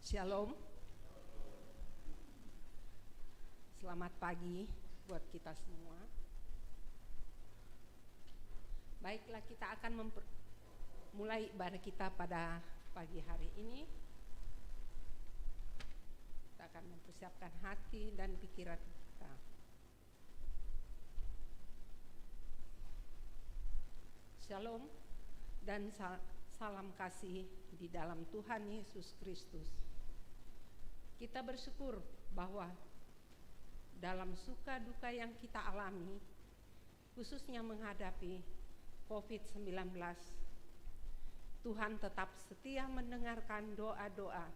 Shalom. Selamat pagi buat kita semua. Baiklah, kita akan mulai ibadah kita pada pagi hari ini. Kita akan mempersiapkan hati dan pikiran kita. Shalom dan salam kasih di dalam Tuhan Yesus Kristus. Kita bersyukur bahwa dalam suka duka yang kita alami, khususnya menghadapi COVID-19, Tuhan tetap setia mendengarkan doa-doa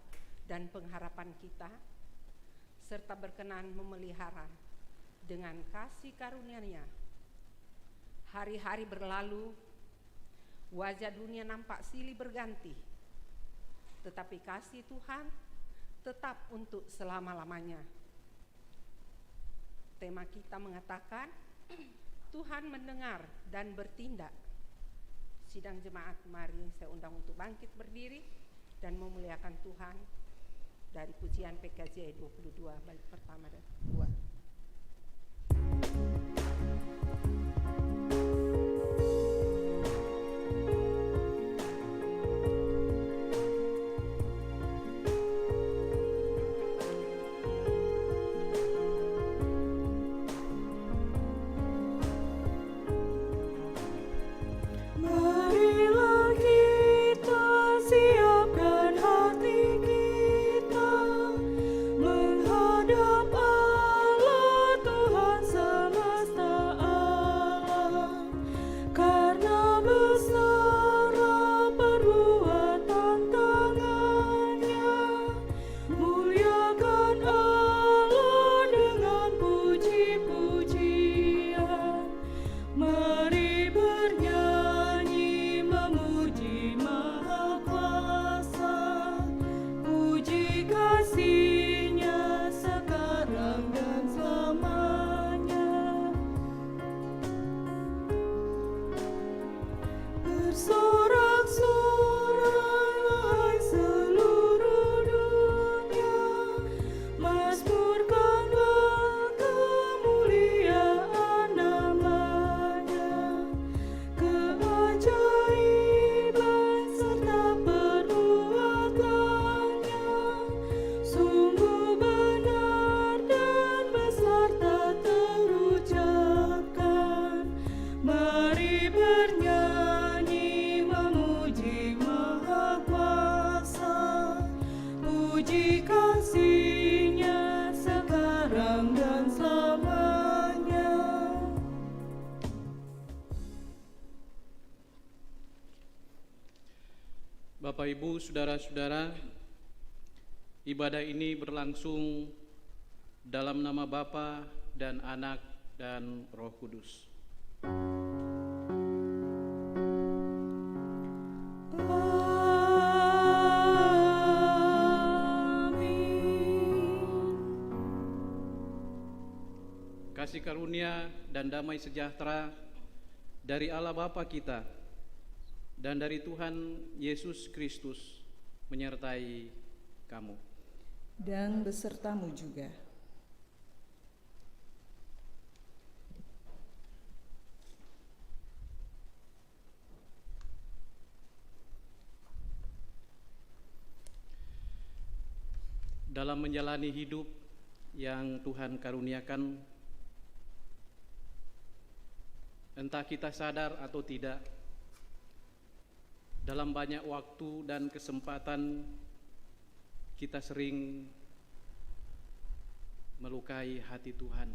dan pengharapan kita, serta berkenan memelihara dengan kasih karunia-Nya. Hari-hari berlalu, wajah dunia nampak silih berganti, tetapi kasih Tuhan tetap untuk selama-lamanya. Tema kita mengatakan, Tuhan mendengar dan bertindak. Sidang jemaat, mari saya undang untuk bangkit berdiri dan memuliakan Tuhan dari pujian PKJ 22 bait pertama dan kedua. Bapak, Ibu, Saudara-saudara, ibadah ini berlangsung dalam nama Bapa dan Anak dan Roh Kudus. Kasih karunia dan damai sejahtera dari Allah Bapa kita dan dari Tuhan Yesus Kristus menyertai kamu. Dan besertamu juga. Dalam menjalani hidup yang Tuhan karuniakan, entah kita sadar atau tidak, dalam banyak waktu dan kesempatan kita sering melukai hati Tuhan,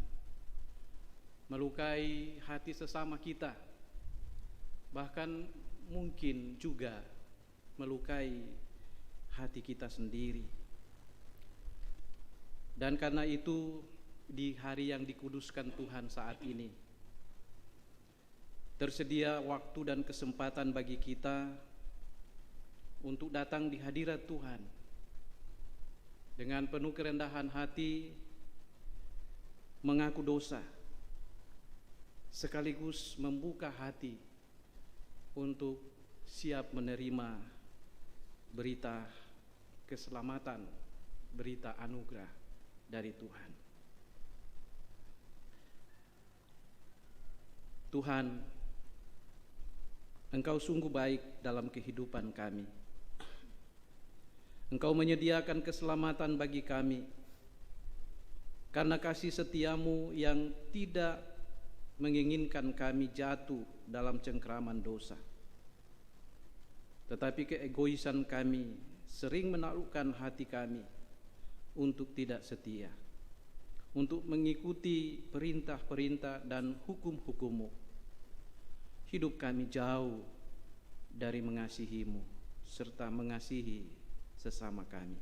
melukai hati sesama kita, bahkan mungkin juga melukai hati kita sendiri. Dan karena itu, di hari yang dikuduskan Tuhan saat ini, tersedia waktu dan kesempatan bagi kita untuk datang di hadirat Tuhan dengan penuh kerendahan hati, mengaku dosa, sekaligus membuka hati untuk siap menerima berita keselamatan berita anugerah dari Tuhan. Tuhan, Engkau sungguh baik dalam kehidupan kami. Engkau menyediakan keselamatan bagi kami karena kasih setiamu yang tidak menginginkan kami jatuh dalam cengkraman dosa. Tetapi keegoisan kami sering menaklukkan hati kami untuk tidak setia, untuk mengikuti perintah-perintah dan hukum-hukum-Mu. Hidup kami jauh dari mengasihi-Mu serta mengasihi sesama kami.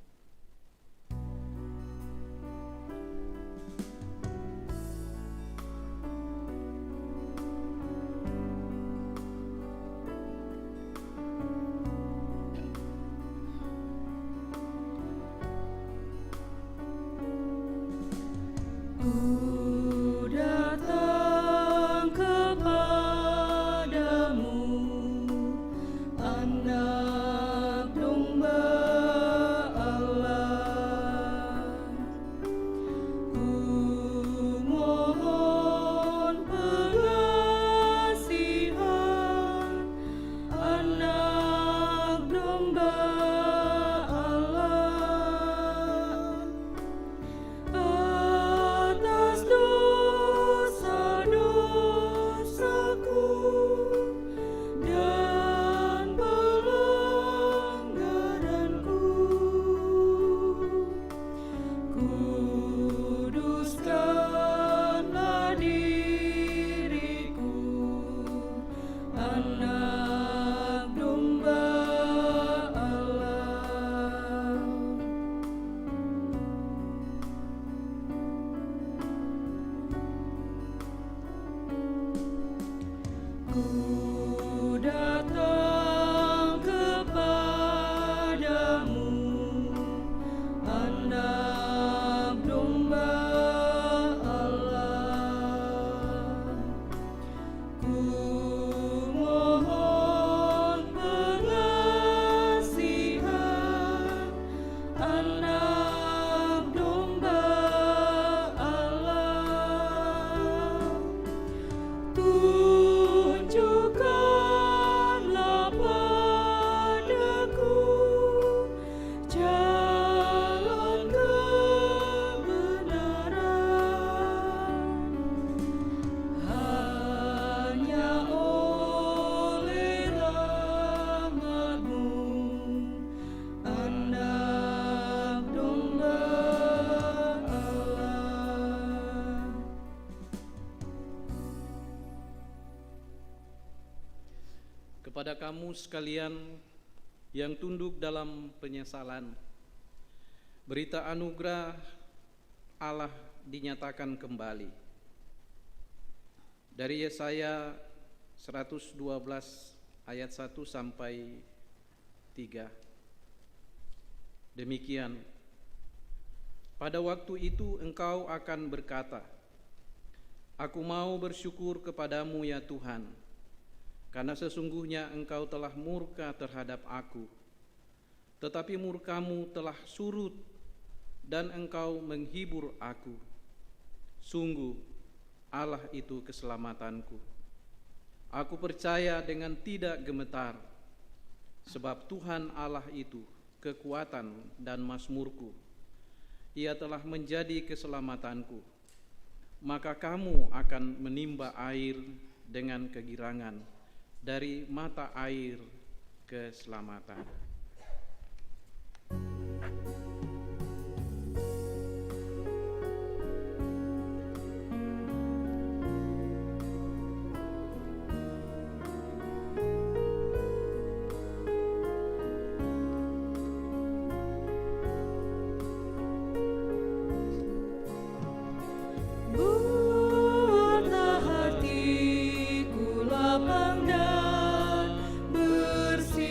Kepada kamu sekalian yang tunduk dalam penyesalan, berita anugerah Allah dinyatakan kembali. Dari Yesaya 112 ayat 1 sampai 3. Demikian, pada waktu itu engkau akan berkata, Aku mau bersyukur kepadamu ya Tuhan, karena sesungguhnya engkau telah murka terhadap aku, tetapi murkamu telah surut dan engkau menghibur aku. Sungguh Allah itu keselamatanku. Aku percaya dengan tidak gemetar, sebab Tuhan Allah itu kekuatan dan mazmurku. Ia telah menjadi keselamatanku. Maka kamu akan menimba air dengan kegirangan dari mata air keselamatan. Hatiku lapang dan bersih.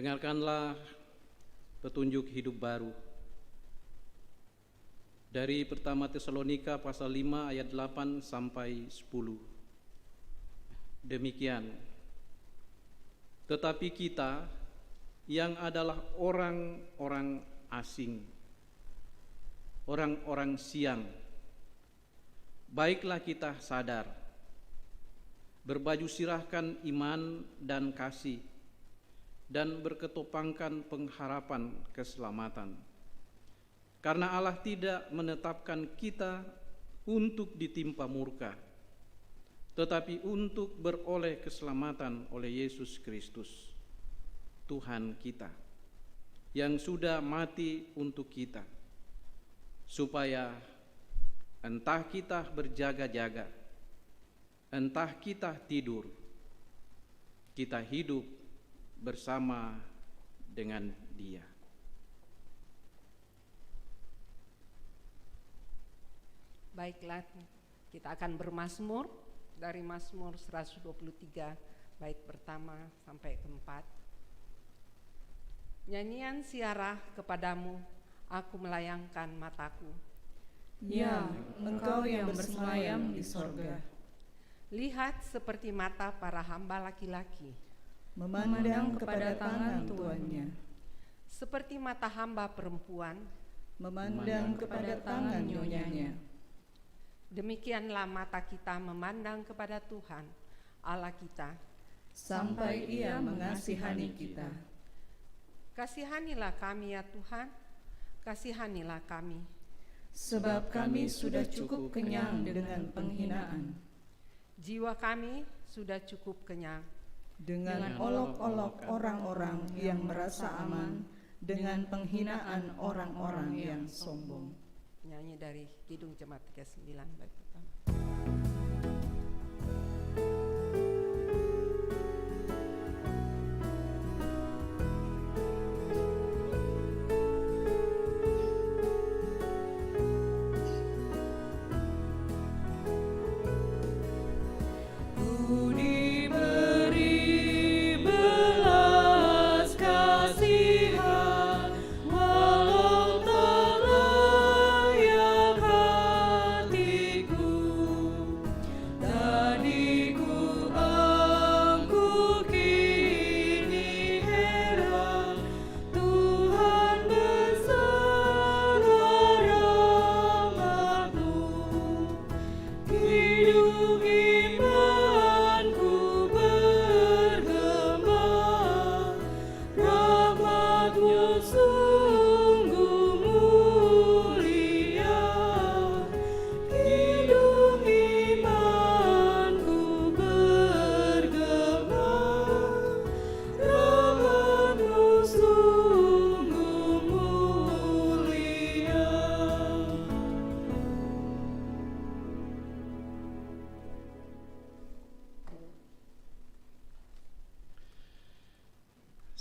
Dengarkanlah petunjuk hidup baru dari pertama Tesalonika pasal 5 ayat 8 sampai 10. Demikian, tetapi kita yang adalah orang-orang asing, orang-orang siang, baiklah kita sadar, berbaju sirahkan iman dan kasih, dan berketopangkan pengharapan keselamatan. Karena Allah tidak menetapkan kita untuk ditimpa murka, tetapi untuk beroleh keselamatan oleh Yesus Kristus, Tuhan kita, yang sudah mati untuk kita, supaya entah kita berjaga-jaga, entah kita tidur, kita hidup bersama dengan Dia. Baiklah, kita akan bermazmur dari Mazmur 123 bait pertama sampai keempat. Nyanyian siarah kepadamu, aku melayangkan mataku. Ya, Engkau yang bersemayam di sorga, Lihat seperti mata para hamba laki-laki, memandang kepada tangan tuannya, seperti mata hamba perempuan, memandang kepada tangan nyonyanya. demikianlah mata kita memandang kepada Tuhan, Allah kita, sampai Ia mengasihani kita. Kasihanilah kami ya Tuhan, kasihanilah kami. Sebab kami sudah cukup kenyang dengan penghinaan, Jiwa kami sudah cukup kenyang dengan olok-olok orang-orang yang merasa aman, dengan penghinaan orang-orang yang sombong. Nyanyi dari Kidung Jemaat ke-9 bait pertama.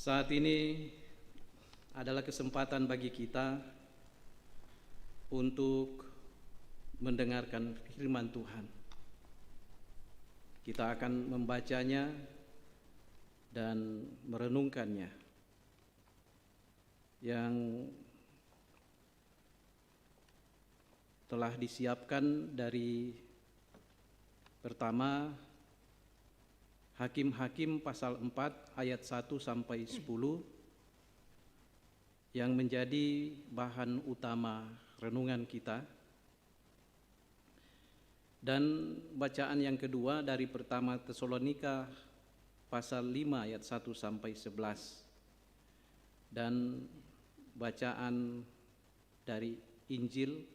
Saat ini adalah kesempatan bagi kita untuk mendengarkan firman Tuhan. Kita akan membacanya dan merenungkannya. Yang telah disiapkan dari pertama Hakim-Hakim pasal 4 ayat 1 sampai 10 yang menjadi bahan utama renungan kita. Dan bacaan yang kedua dari pertama Tesalonika pasal 5 ayat 1 sampai 11. Dan bacaan dari Injil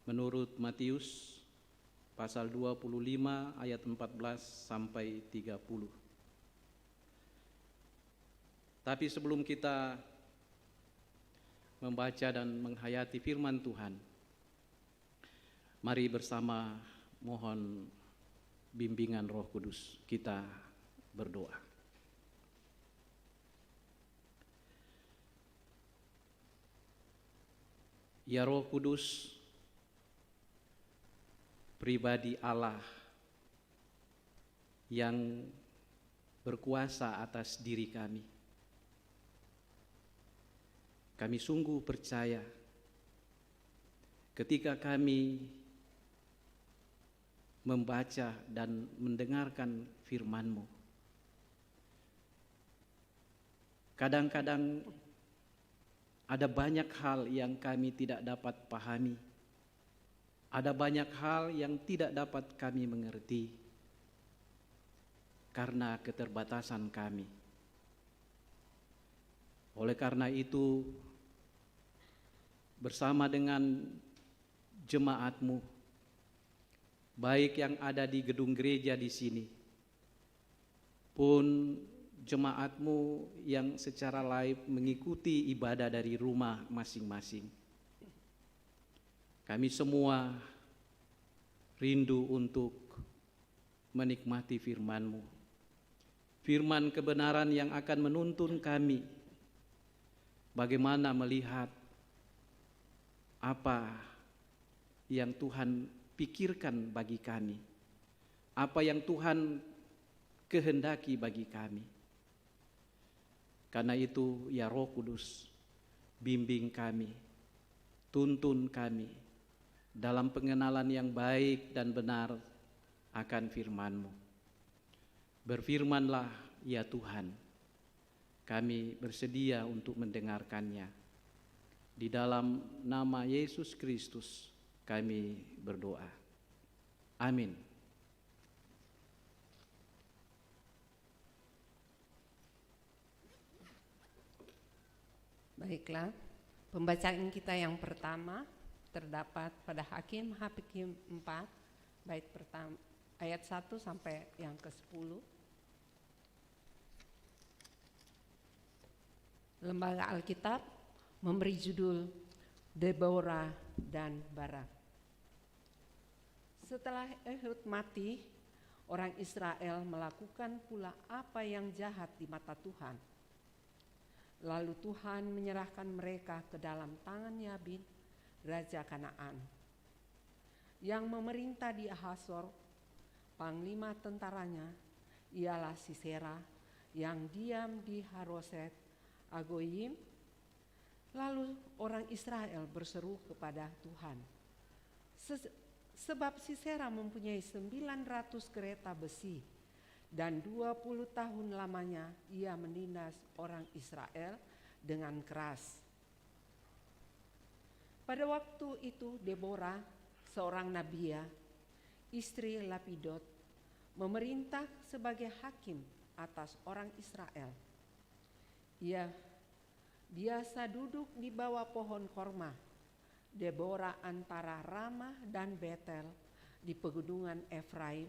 menurut Matius pasal 25 ayat 14 sampai 30. Tapi sebelum kita membaca dan menghayati firman Tuhan, mari bersama mohon bimbingan Roh Kudus. Kita berdoa. Ya Roh Kudus, pribadi Allah yang berkuasa atas diri kami, Kami sungguh percaya ketika kami membaca dan mendengarkan firman-Mu, kadang-kadang ada banyak hal yang kami tidak dapat pahami, ada banyak hal yang tidak dapat kami mengerti karena keterbatasan kami. Oleh karena itu, bersama dengan jemaat-Mu, baik yang ada di gedung gereja di sini, pun jemaat-Mu yang secara live mengikuti ibadah dari rumah masing-masing. Kami semua rindu untuk menikmati firman-Mu, firman kebenaran yang akan menuntun kami bagaimana melihat apa yang Tuhan pikirkan bagi kami, apa yang Tuhan kehendaki bagi kami. Karena itu, ya Roh Kudus, bimbing kami, tuntun kami dalam pengenalan yang baik dan benar akan firman-Mu. Berfirmanlah ya Tuhan, kami bersedia untuk mendengarkannya. Di dalam nama Yesus Kristus kami berdoa. Amin. Baiklah, pembacaan kita yang pertama terdapat pada Hakim 4, bait pertama, ayat 1 sampai yang ke-10. Lembaga Alkitab memberi judul Deborah dan Barak. Setelah Ehud mati, orang Israel melakukan pula apa yang jahat di mata Tuhan. Lalu Tuhan menyerahkan mereka ke dalam tangan Yabin, raja Kanaan, yang memerintah di Hasor. Panglima tentaranya ialah Sisera, yang diam di Haroset Agoyim. Lalu orang Israel berseru kepada Tuhan, sebab Sisera mempunyai 900 kereta besi, dan 20 tahun lamanya ia menindas orang Israel dengan keras. Pada waktu itu Deborah, seorang nabia, istri Lapidot, memerintah sebagai hakim atas orang Israel. Ia biasa duduk di bawah pohon korma, Deborah antara Ramah dan Betel di pegunungan Efraim,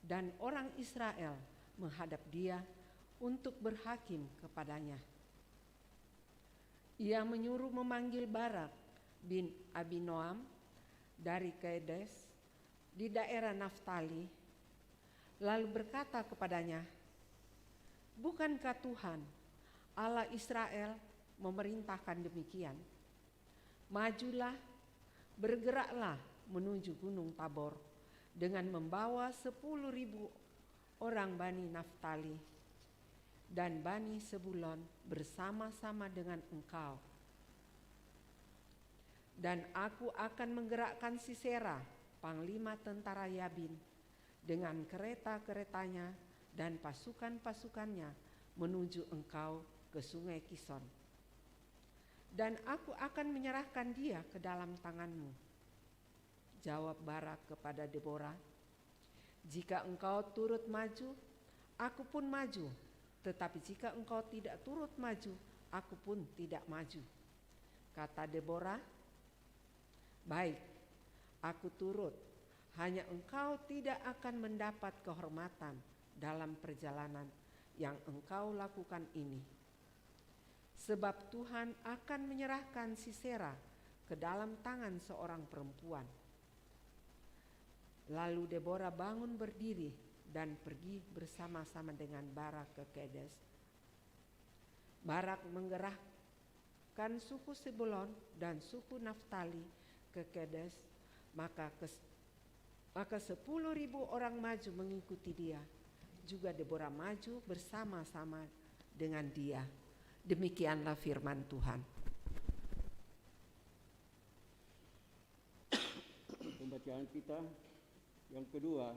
dan orang Israel menghadap dia untuk berhakim kepadanya. Ia menyuruh memanggil Barak bin Abinoam dari Kedes di daerah Naftali, lalu berkata kepadanya, "Bukankah Tuhan Allah Israel memerintahkan demikian? Majulah, bergeraklah menuju Gunung Tabor dengan membawa 10.000 orang Bani Naftali dan Bani Sebulon bersama-sama dengan engkau. Dan aku akan menggerakkan Sisera, panglima tentara Yabin, dengan kereta-keretanya dan pasukan-pasukannya menuju engkau ke sungai Kison. Dan aku akan menyerahkan dia ke dalam tanganmu." Jawab Barak kepada Deborah, "Jika engkau turut maju, aku pun maju. Tetapi jika engkau tidak turut maju, aku pun tidak maju." Kata Deborah, "Baik, aku turut. Hanya engkau tidak akan mendapat kehormatan dalam perjalanan yang engkau lakukan ini. Sebab Tuhan akan menyerahkan Sisera ke dalam tangan seorang perempuan." Lalu Deborah bangun berdiri dan pergi bersama-sama dengan Barak ke Kedes. Barak menggerakkan suku Sebulon dan suku Naftali ke Kedes, maka 10.000 orang maju mengikuti dia. Juga Deborah maju bersama-sama dengan dia. Demikianlah firman Tuhan. Pembacaan kita yang kedua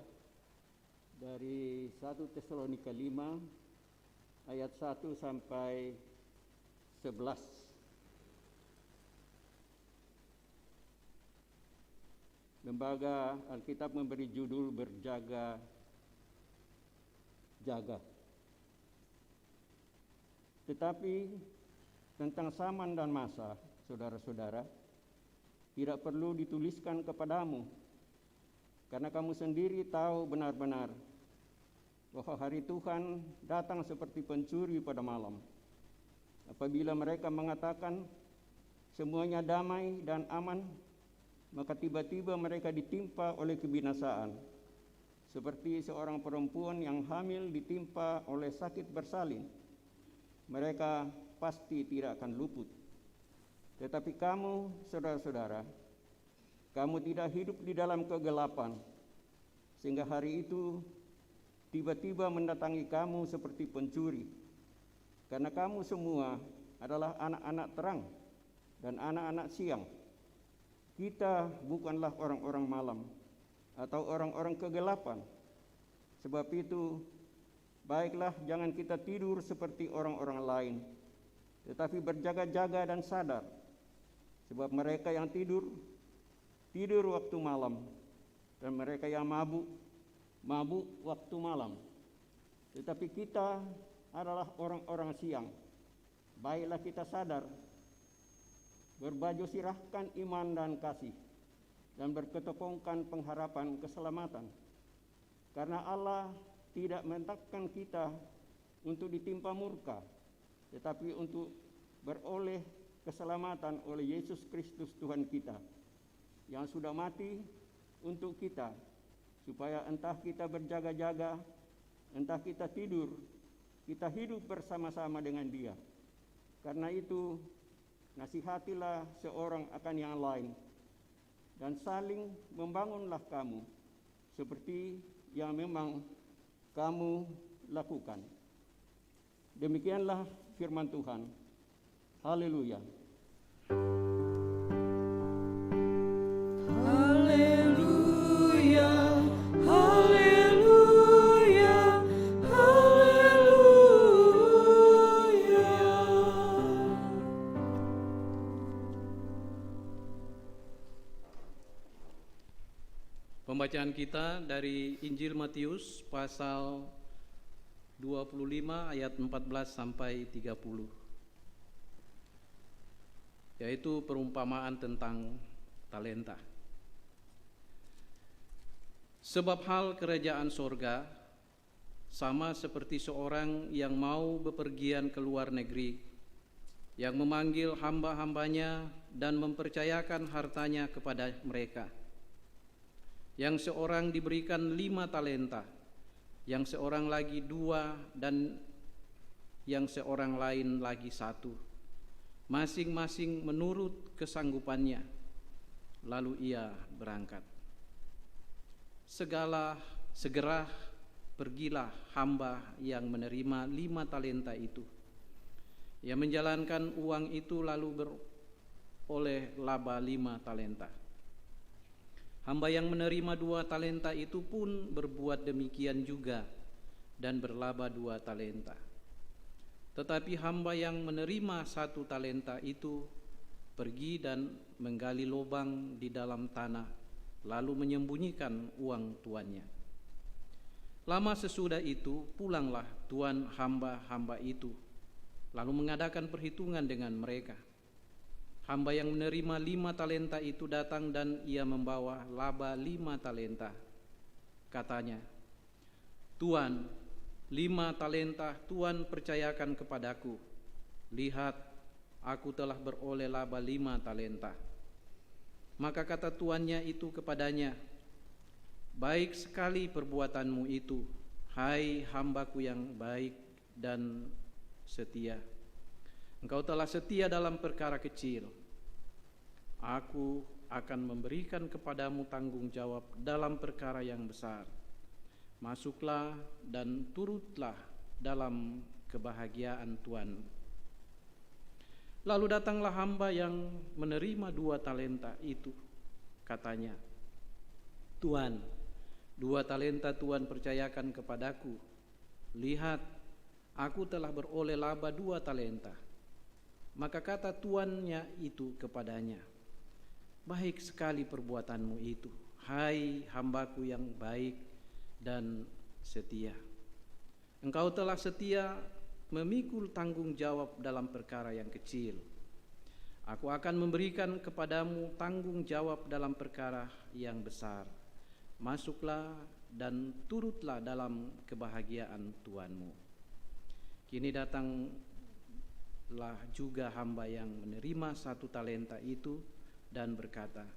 dari 1 Tesalonika 5 ayat 1 sampai 11. Lembaga Alkitab memberi judul berjaga-jaga. Tetapi tentang zaman dan masa, saudara-saudara, tidak perlu dituliskan kepadamu, karena kamu sendiri tahu benar-benar bahwa hari Tuhan datang seperti pencuri pada malam. Apabila mereka mengatakan semuanya damai dan aman, maka tiba-tiba mereka ditimpa oleh kebinasaan, seperti seorang perempuan yang hamil ditimpa oleh sakit bersalin. Mereka pasti tidak akan luput. Tetapi kamu, saudara-saudara, kamu tidak hidup di dalam kegelapan, sehingga hari itu tiba-tiba mendatangi kamu seperti pencuri. Karena kamu semua adalah anak-anak terang dan anak-anak siang. Kita bukanlah orang-orang malam atau orang-orang kegelapan. Sebab itu, baiklah jangan kita tidur seperti orang-orang lain, tetapi berjaga-jaga dan sadar. Sebab mereka yang tidur waktu malam, dan mereka yang mabuk waktu malam. Tetapi kita adalah orang-orang siang. Baiklah kita sadar, berbaju sirahkan iman dan kasih, dan berketepungkan pengharapan keselamatan. Karena Allah tidak menetapkan kita untuk ditimpa murka, tetapi untuk beroleh keselamatan oleh Yesus Kristus Tuhan kita, yang sudah mati untuk kita, supaya entah kita berjaga-jaga, entah kita tidur, kita hidup bersama-sama dengan Dia. Karena itu, nasihatilah seorang akan yang lain, dan saling membangunlah kamu, seperti yang memang kamu lakukan. Demikianlah firman Tuhan. Haleluya. Haleluya, haleluya, haleluya. Pembacaan kita dari Injil Matius pasal 25 ayat 14 sampai 30, yaitu perumpamaan tentang talenta. Sebab hal kerajaan sorga sama seperti seorang yang mau bepergian ke luar negeri, yang memanggil hamba-hambanya dan mempercayakan hartanya kepada mereka. Yang seorang diberikan 5 talenta, yang seorang lagi 2, dan yang seorang lain lagi 1, masing-masing menurut kesanggupannya. Lalu ia berangkat. Segera pergilah hamba yang menerima 5 talenta itu. Ia menjalankan uang itu lalu beroleh laba 5 talenta. Hamba yang menerima 2 talenta itu pun berbuat demikian juga dan berlaba 2 talenta. Tetapi hamba yang menerima 1 talenta itu pergi dan menggali lubang di dalam tanah, lalu menyembunyikan uang tuannya. Lama sesudah itu pulanglah tuan hamba-hamba itu, lalu mengadakan perhitungan dengan mereka. Hamba yang menerima 5 talenta itu datang dan ia membawa laba 5 talenta. Katanya, "Tuan, 5 talenta Tuan percayakan kepadaku. Lihat, aku telah beroleh laba 5 talenta." Maka kata tuannya itu kepadanya, "Baik sekali perbuatanmu itu, hai hambaku yang baik dan setia. Engkau telah setia dalam perkara kecil. Aku akan memberikan kepadamu tanggung jawab dalam perkara yang besar. Masuklah dan turutlah dalam kebahagiaan Tuhan." Lalu datanglah hamba yang menerima 2 talenta itu. Katanya, Tuan, 2 talenta Tuan percayakan kepadaku. Lihat, aku telah beroleh laba 2 talenta. Maka kata tuannya itu kepadanya, baik sekali perbuatanmu itu, hai hambaku yang baik dan setia. Engkau telah setia memikul tanggung jawab dalam perkara yang kecil. Aku akan memberikan kepadamu tanggung jawab dalam perkara yang besar. Masuklah dan turutlah dalam kebahagiaan Tuanmu. Kini datanglah juga hamba yang menerima 1 talenta itu dan berkata,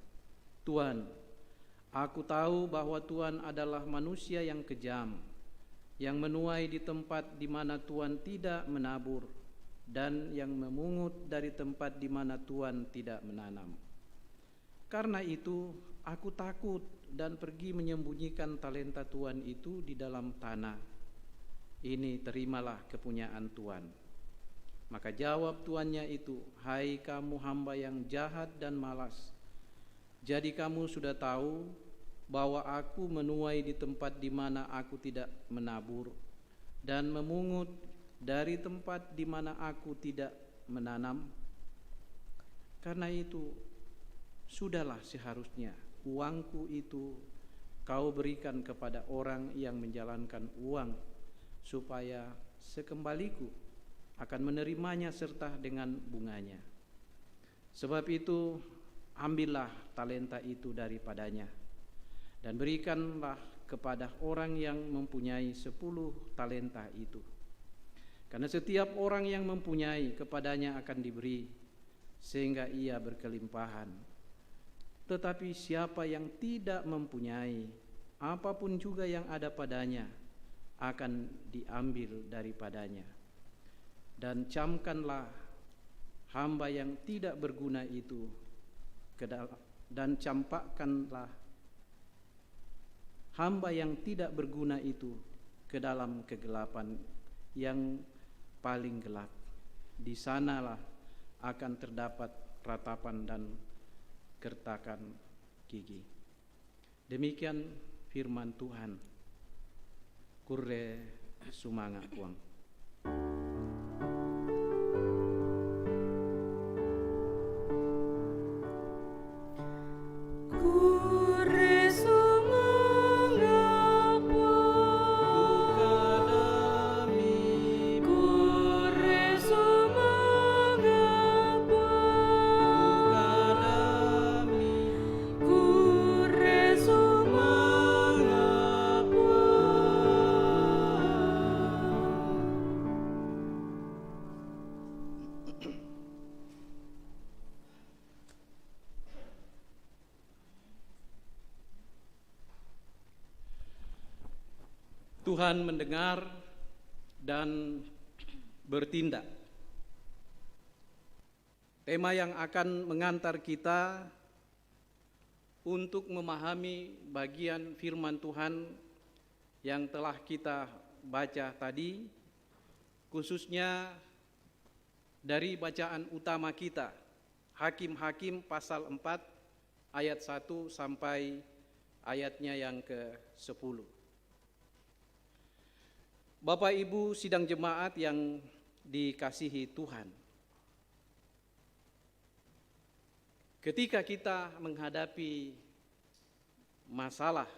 Tuan, aku tahu bahwa Tuan adalah manusia yang kejam, yang menuai di tempat di mana Tuan tidak menabur, dan yang memungut dari tempat di mana Tuan tidak menanam. Karena itu aku takut dan pergi menyembunyikan talenta Tuan itu di dalam tanah. Ini terimalah kepunyaan Tuan. Maka jawab tuannya itu, hai kamu hamba yang jahat dan malas. Jadi kamu sudah tahu bahwa aku menuai di tempat di mana aku tidak menabur, dan memungut dari tempat di mana aku tidak menanam. Karena itu sudahlah seharusnya uangku itu kau berikan kepada orang yang menjalankan uang, supaya sekembaliku akan menerimanya serta dengan bunganya. Sebab itu ambillah talenta itu daripadanya dan berikanlah kepada orang yang mempunyai 10 talenta itu. Karena setiap orang yang mempunyai kepadanya akan diberi, sehingga ia berkelimpahan. Tetapi siapa yang tidak mempunyai, apapun juga yang ada padanya akan diambil daripadanya. Dan camkanlah hamba yang tidak berguna itu dan campakkanlah hamba yang tidak berguna itu ke dalam kegelapan yang paling gelap. Di sanalah akan terdapat ratapan dan gertakan gigi. Demikian firman Tuhan. Kurre sumanga kuang. Tuhan mendengar dan bertindak. Tema yang akan mengantar kita untuk memahami bagian firman Tuhan yang telah kita baca tadi, khususnya dari bacaan utama kita, Hakim-Hakim pasal 4 ayat 1 sampai ayatnya yang ke-10. Bapak Ibu sidang jemaat yang dikasihi Tuhan, ketika kita menghadapi masalah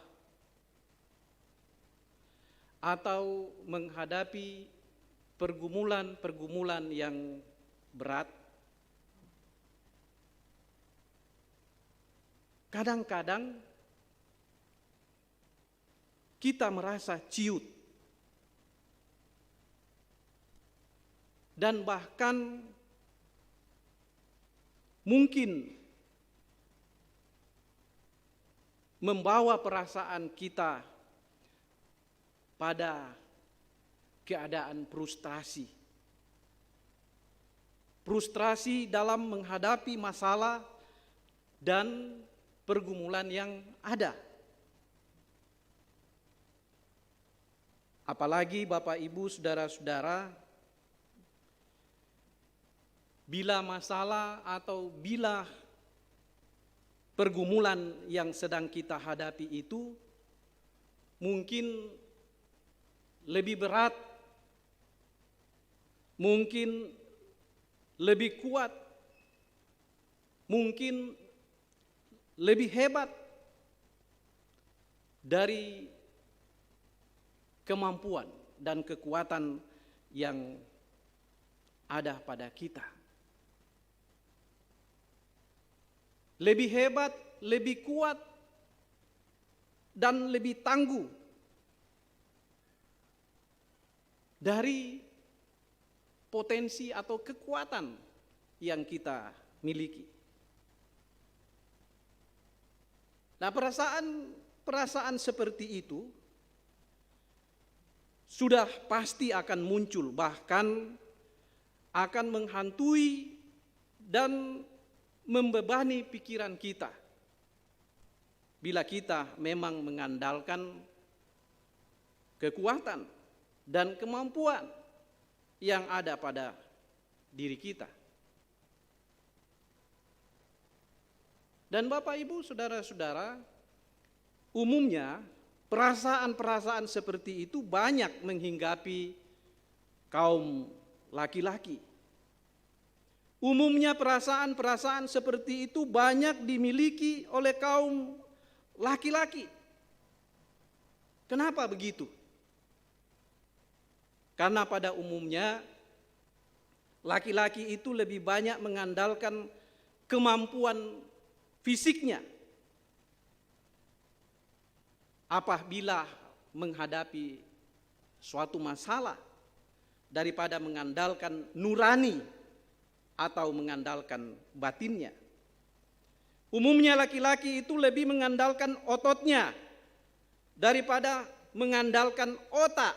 atau menghadapi pergumulan-pergumulan yang berat, kadang-kadang kita merasa ciut dan bahkan mungkin membawa perasaan kita pada keadaan frustasi. Frustrasi dalam menghadapi masalah dan pergumulan yang ada. Apalagi Bapak Ibu saudara-saudara, bila masalah atau bila pergumulan yang sedang kita hadapi itu mungkin lebih berat, mungkin lebih kuat, mungkin lebih hebat dari kemampuan dan kekuatan yang ada pada kita. Lebih hebat, lebih kuat, dan lebih tangguh dari potensi atau kekuatan yang kita miliki. Nah, perasaan seperti itu sudah pasti akan muncul, bahkan akan menghantui dan membebani pikiran kita bila kita memang mengandalkan kekuatan dan kemampuan yang ada pada diri kita. Dan Bapak Ibu, saudara-saudara, umumnya perasaan-perasaan seperti itu banyak menghinggapi kaum laki-laki. Umumnya perasaan-perasaan seperti itu banyak dimiliki oleh kaum laki-laki. Kenapa begitu? Karena pada umumnya laki-laki itu lebih banyak mengandalkan kemampuan fisiknya apabila menghadapi suatu masalah daripada mengandalkan nurani atau mengandalkan batinnya. Umumnya laki-laki itu lebih mengandalkan ototnya daripada mengandalkan otak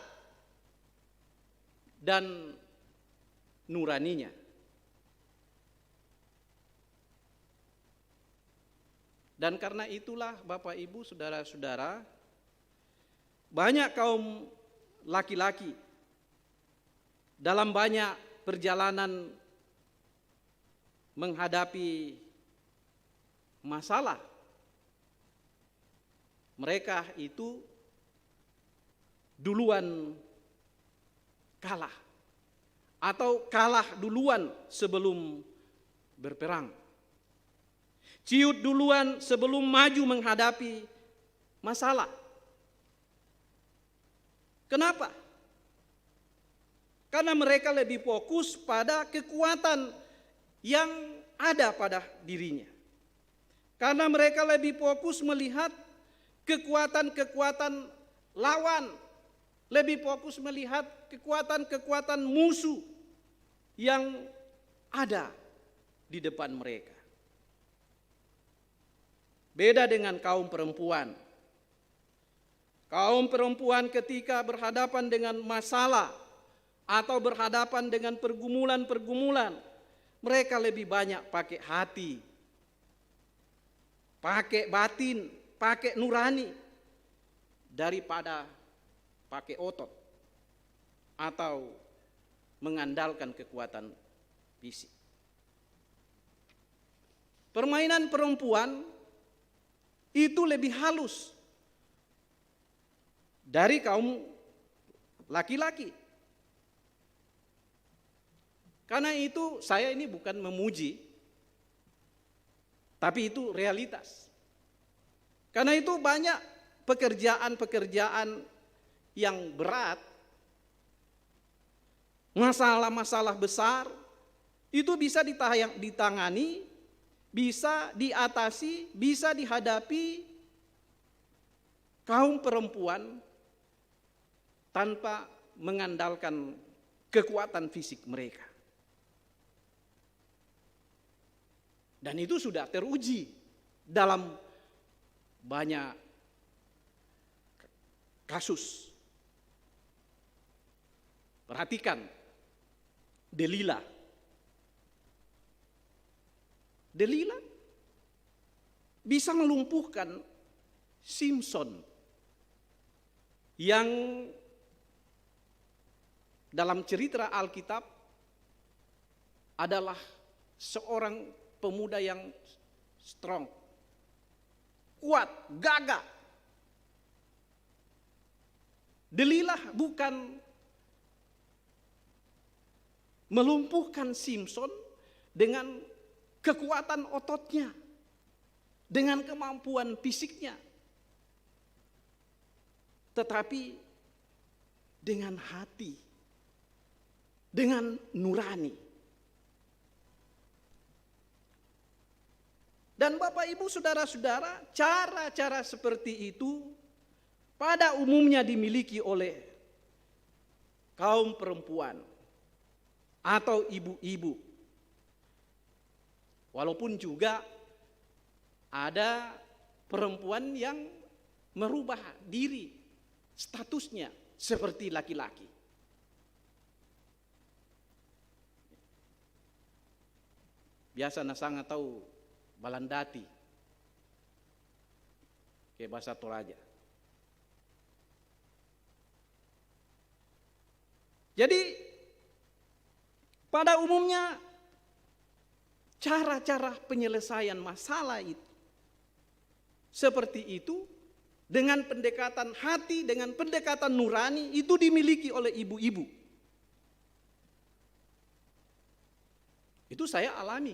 dan nuraninya. Dan karena itulah Bapak Ibu, saudara-saudara, banyak kaum laki-laki dalam banyak perjalanan menghadapi masalah, mereka itu duluan kalah atau kalah duluan sebelum berperang. Ciut duluan sebelum maju menghadapi masalah. Kenapa? Karena mereka lebih fokus pada kekuatan yang ada pada dirinya. Karena mereka lebih fokus melihat kekuatan-kekuatan lawan, lebih fokus melihat kekuatan-kekuatan musuh yang ada di depan mereka. Beda dengan kaum perempuan. Kaum perempuan ketika berhadapan dengan masalah atau berhadapan dengan pergumulan-pergumulan, mereka lebih banyak pakai hati, pakai batin, pakai nurani daripada pakai otot atau mengandalkan kekuatan fisik. Permainan perempuan itu lebih halus dari kaum laki-laki. Karena itu saya ini bukan memuji, tapi itu realitas. Karena itu banyak pekerjaan-pekerjaan yang berat, masalah-masalah besar, itu bisa ditangani, bisa diatasi, bisa dihadapi kaum perempuan tanpa mengandalkan kekuatan fisik mereka. Dan itu sudah teruji dalam banyak kasus. Perhatikan Delila. Delila bisa melumpuhkan Simpson yang dalam cerita Alkitab adalah seorang pemuda yang strong, kuat, gagah. Delilah bukan melumpuhkan Simson dengan kekuatan ototnya, dengan kemampuan fisiknya, tetapi dengan hati, dengan nurani. Dan Bapak Ibu Saudara-saudara, cara-cara seperti itu pada umumnya dimiliki oleh kaum perempuan atau ibu-ibu. Walaupun juga ada perempuan yang merubah diri, statusnya seperti laki-laki. Biasa nasanga tahu balandati, kayak bahasa Toraja. Jadi pada umumnya cara-cara penyelesaian masalah itu seperti itu, dengan pendekatan hati, dengan pendekatan nurani, itu dimiliki oleh ibu-ibu. Itu saya alami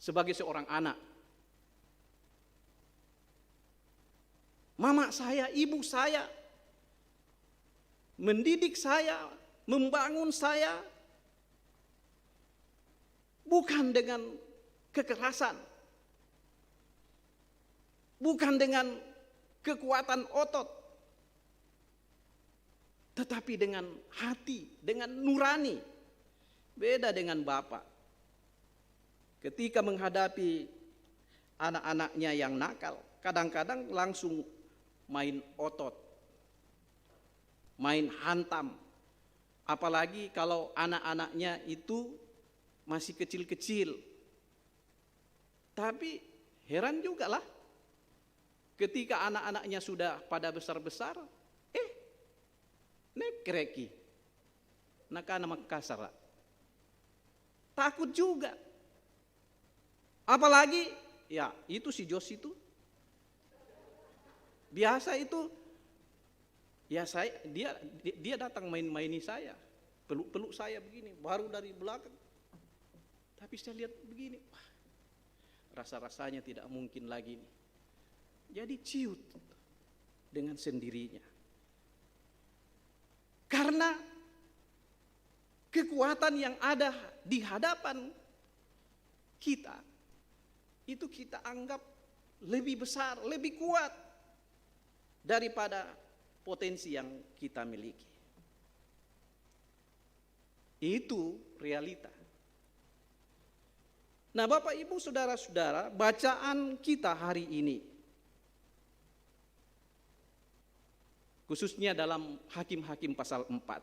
sebagai seorang anak. Mama saya, ibu saya mendidik saya, membangun saya bukan dengan kekerasan, bukan dengan kekuatan otot, tetapi dengan hati, dengan nurani. Beda dengan bapak. Ketika menghadapi anak-anaknya yang nakal, kadang-kadang langsung main otot, main hantam. Apalagi kalau anak-anaknya itu masih kecil-kecil. Tapi heran juga lah, ketika anak-anaknya sudah pada besar-besar, nekreki, nakana makasara. Takut juga. Apalagi, ya itu si Jos itu. Biasa itu, ya dia datang main-maini saya, peluk-peluk saya begini, baru dari belakang. Tapi saya lihat begini, rasa-rasanya tidak mungkin lagi nih. Jadi ciut dengan sendirinya. Karena kekuatan yang ada di hadapan kita, itu kita anggap lebih besar, lebih kuat daripada potensi yang kita miliki. Itu realita. Nah, Bapak Ibu Saudara-saudara, bacaan kita hari ini, khususnya dalam Hakim-Hakim pasal 4,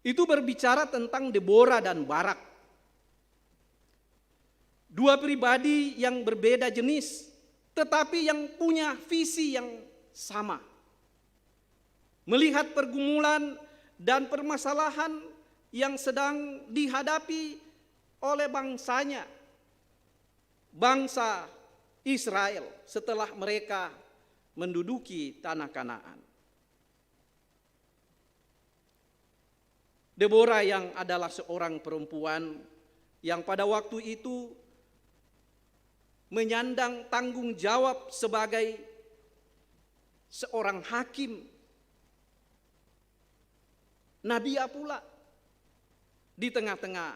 itu berbicara tentang Deborah dan Barak. Dua pribadi yang berbeda jenis, tetapi yang punya visi yang sama. Melihat pergumulan dan permasalahan yang sedang dihadapi oleh bangsanya, bangsa Israel setelah mereka menduduki tanah Kanaan. Deborah yang adalah seorang perempuan yang pada waktu itu menyandang tanggung jawab sebagai seorang hakim, nabiya pula di tengah-tengah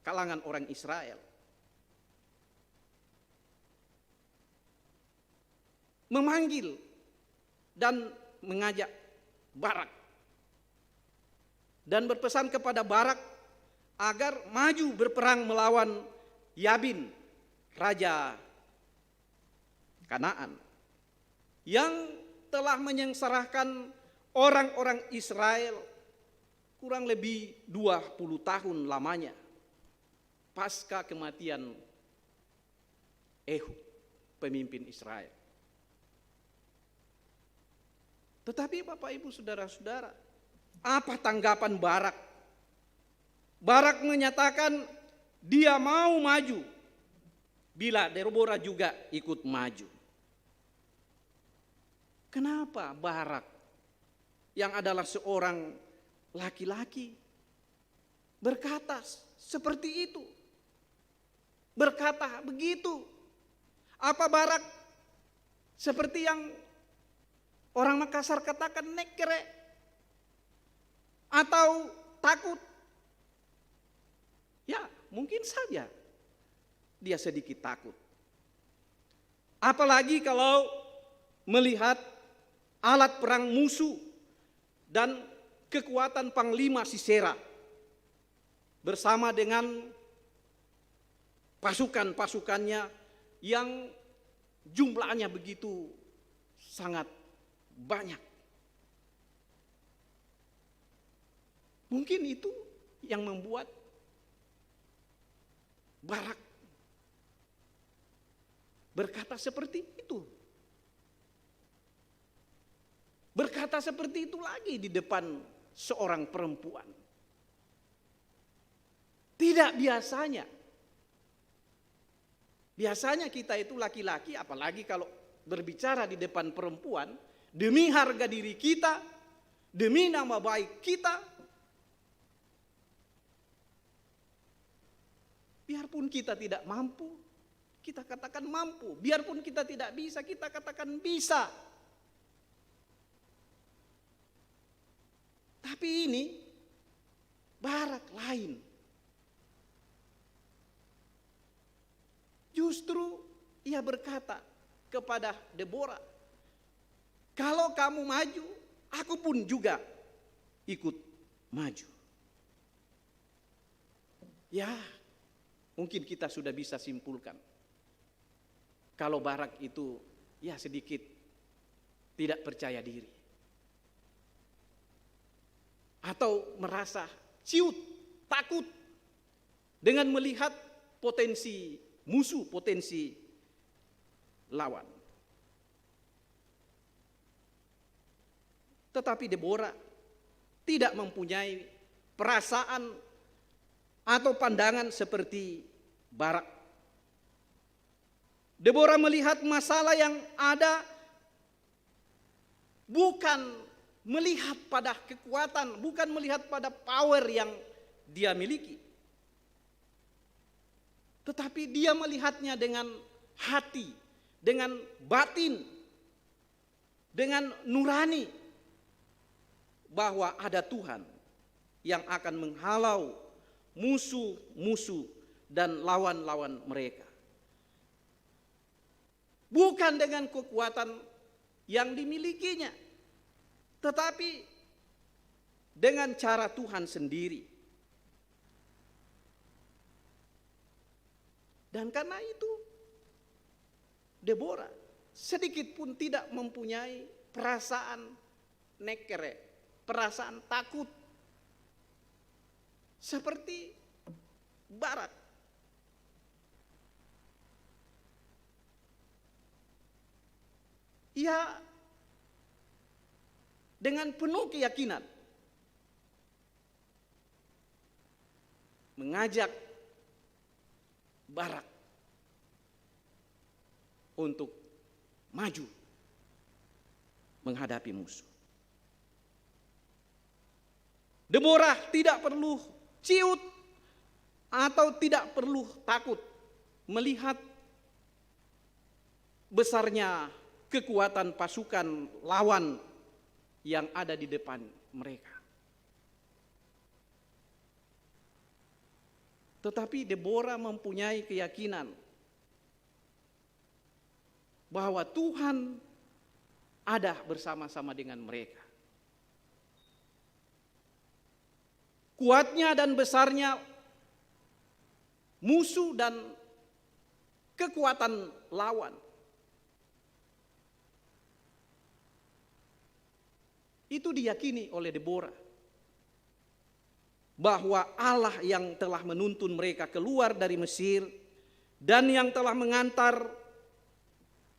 kalangan orang Israel. Memanggil dan mengajak Barak dan berpesan kepada Barak agar maju berperang melawan Yabin, raja Kanaan, yang telah menyengsarakan orang-orang Israel kurang lebih 20 tahun lamanya pasca kematian Ehud, pemimpin Israel. Tetapi Bapak Ibu Saudara-saudara, apa tanggapan Barak? Barak menyatakan dia mau maju bila Deborah juga ikut maju. Kenapa Barak yang adalah seorang laki-laki berkata seperti itu? Berkata begitu? Apa Barak seperti yang orang Makassar katakan nekere? Atau takut? Ya, mungkin saja dia sedikit takut. Apalagi kalau melihat alat perang musuh dan kekuatan Panglima Sisera bersama dengan pasukan-pasukannya yang jumlahnya begitu sangat banyak. Mungkin itu yang membuat Barak berkata seperti itu. Berkata seperti itu lagi di depan seorang perempuan. Tidak biasanya. Biasanya kita itu laki-laki, apalagi kalau berbicara di depan perempuan, demi harga diri kita, demi nama baik kita, biarpun kita tidak mampu, kita katakan mampu. Biarpun kita tidak bisa, kita katakan bisa. Tapi ini Barak lain. Justru ia berkata kepada Deborah, kalau kamu maju, aku pun juga ikut maju. Ya, mungkin kita sudah bisa simpulkan. Kalau Barak itu ya sedikit tidak percaya diri. Atau merasa ciut, takut dengan melihat potensi musuh, potensi lawan. Tetapi Deborah tidak mempunyai perasaan atau pandangan seperti Barak. Deborah melihat masalah yang ada bukan melihat pada kekuatan, bukan melihat pada power yang dia miliki. Tetapi dia melihatnya dengan hati, dengan batin, dengan nurani, bahwa ada Tuhan yang akan menghalau musuh-musuh dan lawan-lawan mereka. Bukan dengan kekuatan yang dimilikinya, tetapi dengan cara Tuhan sendiri. Dan karena itu Deborah sedikit pun tidak mempunyai perasaan nekere, perasaan takut seperti Barak. Ia dengan penuh keyakinan mengajak Barak untuk maju menghadapi musuh. Deborah tidak perlu ciut atau tidak perlu takut melihat besarnya kekuatan pasukan lawan yang ada di depan mereka. Tetapi Deborah mempunyai keyakinan bahwa Tuhan ada bersama-sama dengan mereka. Kuatnya dan besarnya musuh dan kekuatan lawan itu diyakini oleh Deborah, bahwa Allah yang telah menuntun mereka keluar dari Mesir dan yang telah mengantar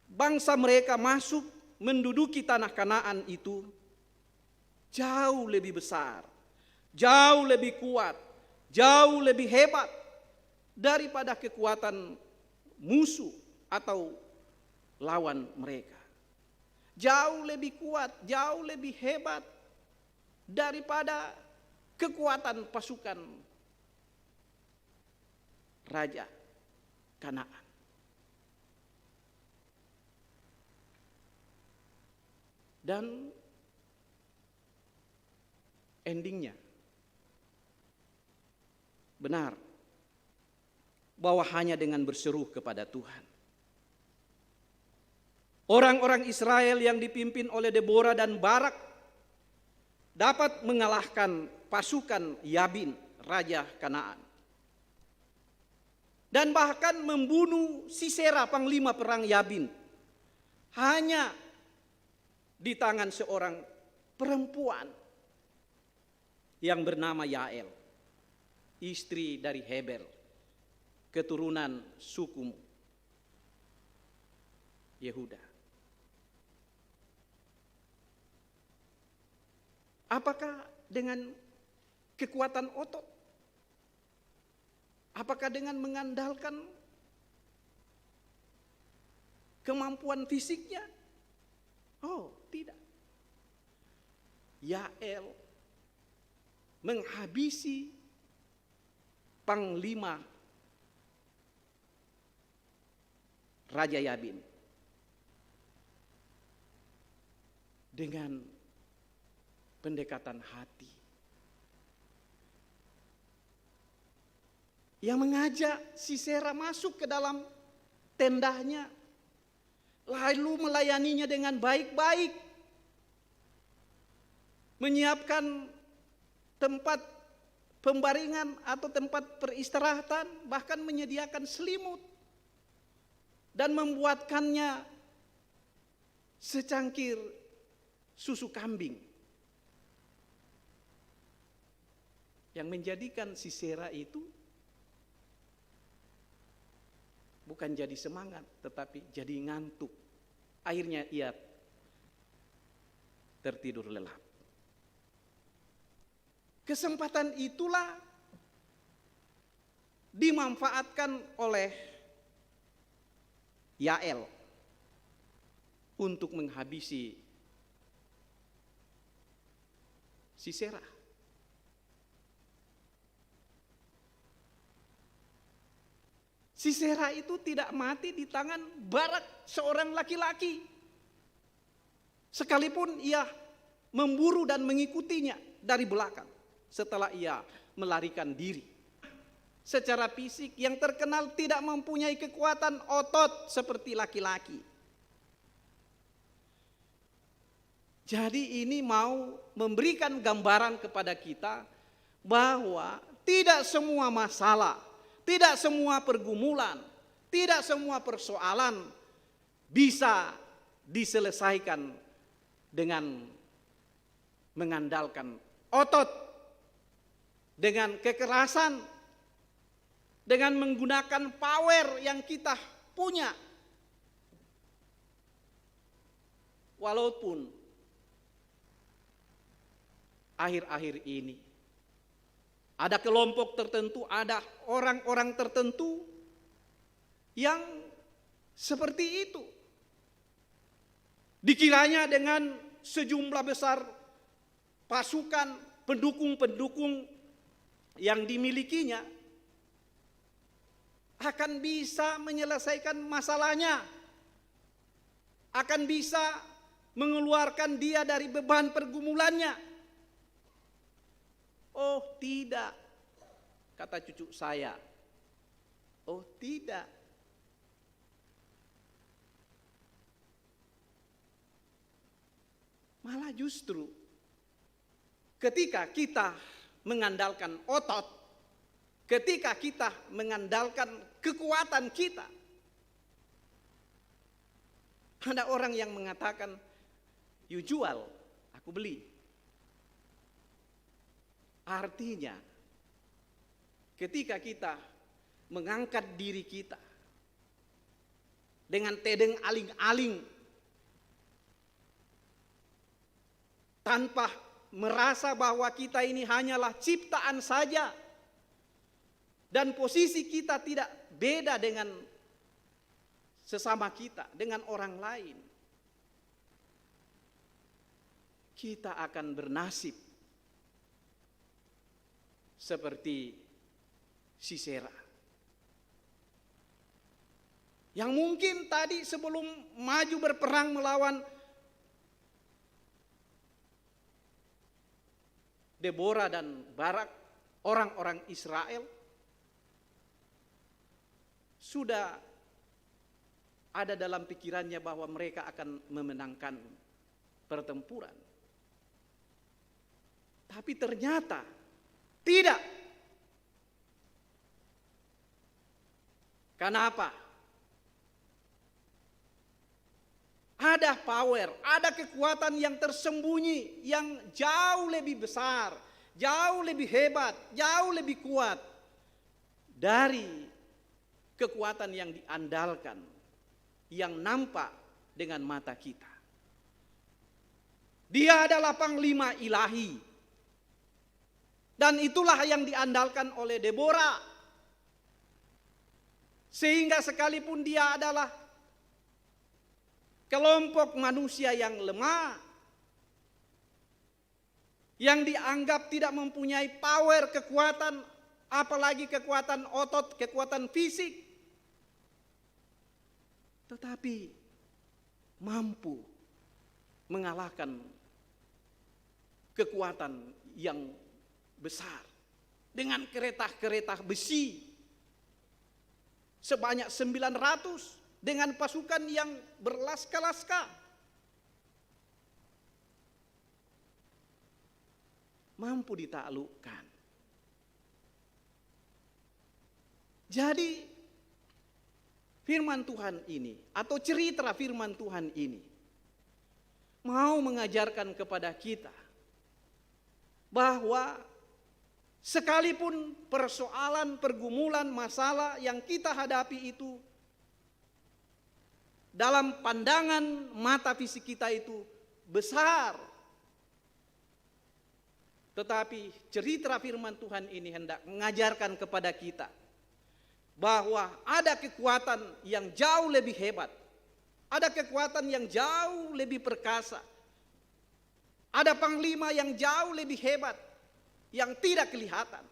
bangsa mereka masuk menduduki tanah Kanaan itu jauh lebih besar, jauh lebih kuat, jauh lebih hebat daripada kekuatan musuh atau lawan mereka. Jauh lebih kuat, jauh lebih hebat daripada kekuatan pasukan Raja Kanaan. Dan endingnya benar bahwa hanya dengan berseru kepada Tuhan, orang-orang Israel yang dipimpin oleh Deborah dan Barak dapat mengalahkan pasukan Yabin, Raja Kanaan. Dan bahkan membunuh Sisera, panglima perang Yabin, hanya di tangan seorang perempuan yang bernama Yael, istri dari Hebel, keturunan suku Yehuda. Apakah dengan kekuatan otot? Apakah dengan mengandalkan kemampuan fisiknya? Oh, tidak. Yael menghabisi panglima Raja Yabin dengan pendekatan hati yang mengajak Sisera masuk ke dalam tendanya, lalu melayaninya dengan baik-baik, menyiapkan tempat pembaringan atau tempat peristirahatan, bahkan menyediakan selimut dan membuatkannya secangkir susu kambing yang menjadikan Sisera itu bukan jadi semangat, tetapi jadi ngantuk. Akhirnya ia tertidur lelap. Kesempatan itulah dimanfaatkan oleh Yael untuk menghabisi Sisera. Sisera itu tidak mati di tangan Barak, seorang laki-laki. Sekalipun ia memburu dan mengikutinya dari belakang setelah ia melarikan diri. Secara fisik yang terkenal tidak mempunyai kekuatan otot seperti laki-laki. Jadi ini mau memberikan gambaran kepada kita bahwa tidak semua masalah, tidak semua pergumulan, tidak semua persoalan bisa diselesaikan dengan mengandalkan otot, dengan kekerasan, dengan menggunakan power yang kita punya. Walaupun akhir-akhir ini ada kelompok tertentu, ada orang-orang tertentu yang seperti itu. Dikiranya dengan sejumlah besar pasukan pendukung-pendukung yang dimilikinya akan bisa menyelesaikan masalahnya, akan bisa mengeluarkan dia dari beban pergumulannya. Oh tidak, kata cucu saya. Oh tidak. Malah justru ketika kita mengandalkan otot, ketika kita mengandalkan kekuatan kita, ada orang yang mengatakan, "You jual, aku beli." Artinya, ketika kita mengangkat diri kita dengan tedeng aling-aling, tanpa merasa bahwa kita ini hanyalah ciptaan saja, dan posisi kita tidak beda dengan sesama kita, dengan orang lain, kita akan bernasib seperti Sisera, yang mungkin tadi sebelum maju berperang melawan Deborah dan Barak, orang-orang Israel, sudah ada dalam pikirannya bahwa mereka akan memenangkan pertempuran. Tapi ternyata tidak. Kenapa? Ada power, ada kekuatan yang tersembunyi, yang jauh lebih besar, jauh lebih hebat, jauh lebih kuat dari kekuatan yang diandalkan, yang nampak dengan mata kita. Dia adalah panglima ilahi, dan itulah yang diandalkan oleh Deborah. Sehingga sekalipun dia adalah kelompok manusia yang lemah, yang dianggap tidak mempunyai power, kekuatan, apalagi kekuatan otot, kekuatan fisik, tetapi mampu mengalahkan kekuatan yang besar dengan kereta-kereta besi sebanyak 900 dengan pasukan yang berlaska-laska. Mampu ditaklukkan. Jadi firman Tuhan ini atau cerita firman Tuhan ini mau mengajarkan kepada kita bahwa sekalipun persoalan, pergumulan, masalah yang kita hadapi itu dalam pandangan mata fisik kita itu besar, tetapi cerita firman Tuhan ini hendak mengajarkan kepada kita bahwa ada kekuatan yang jauh lebih hebat, ada kekuatan yang jauh lebih perkasa, ada panglima yang jauh lebih hebat, yang tidak kelihatan,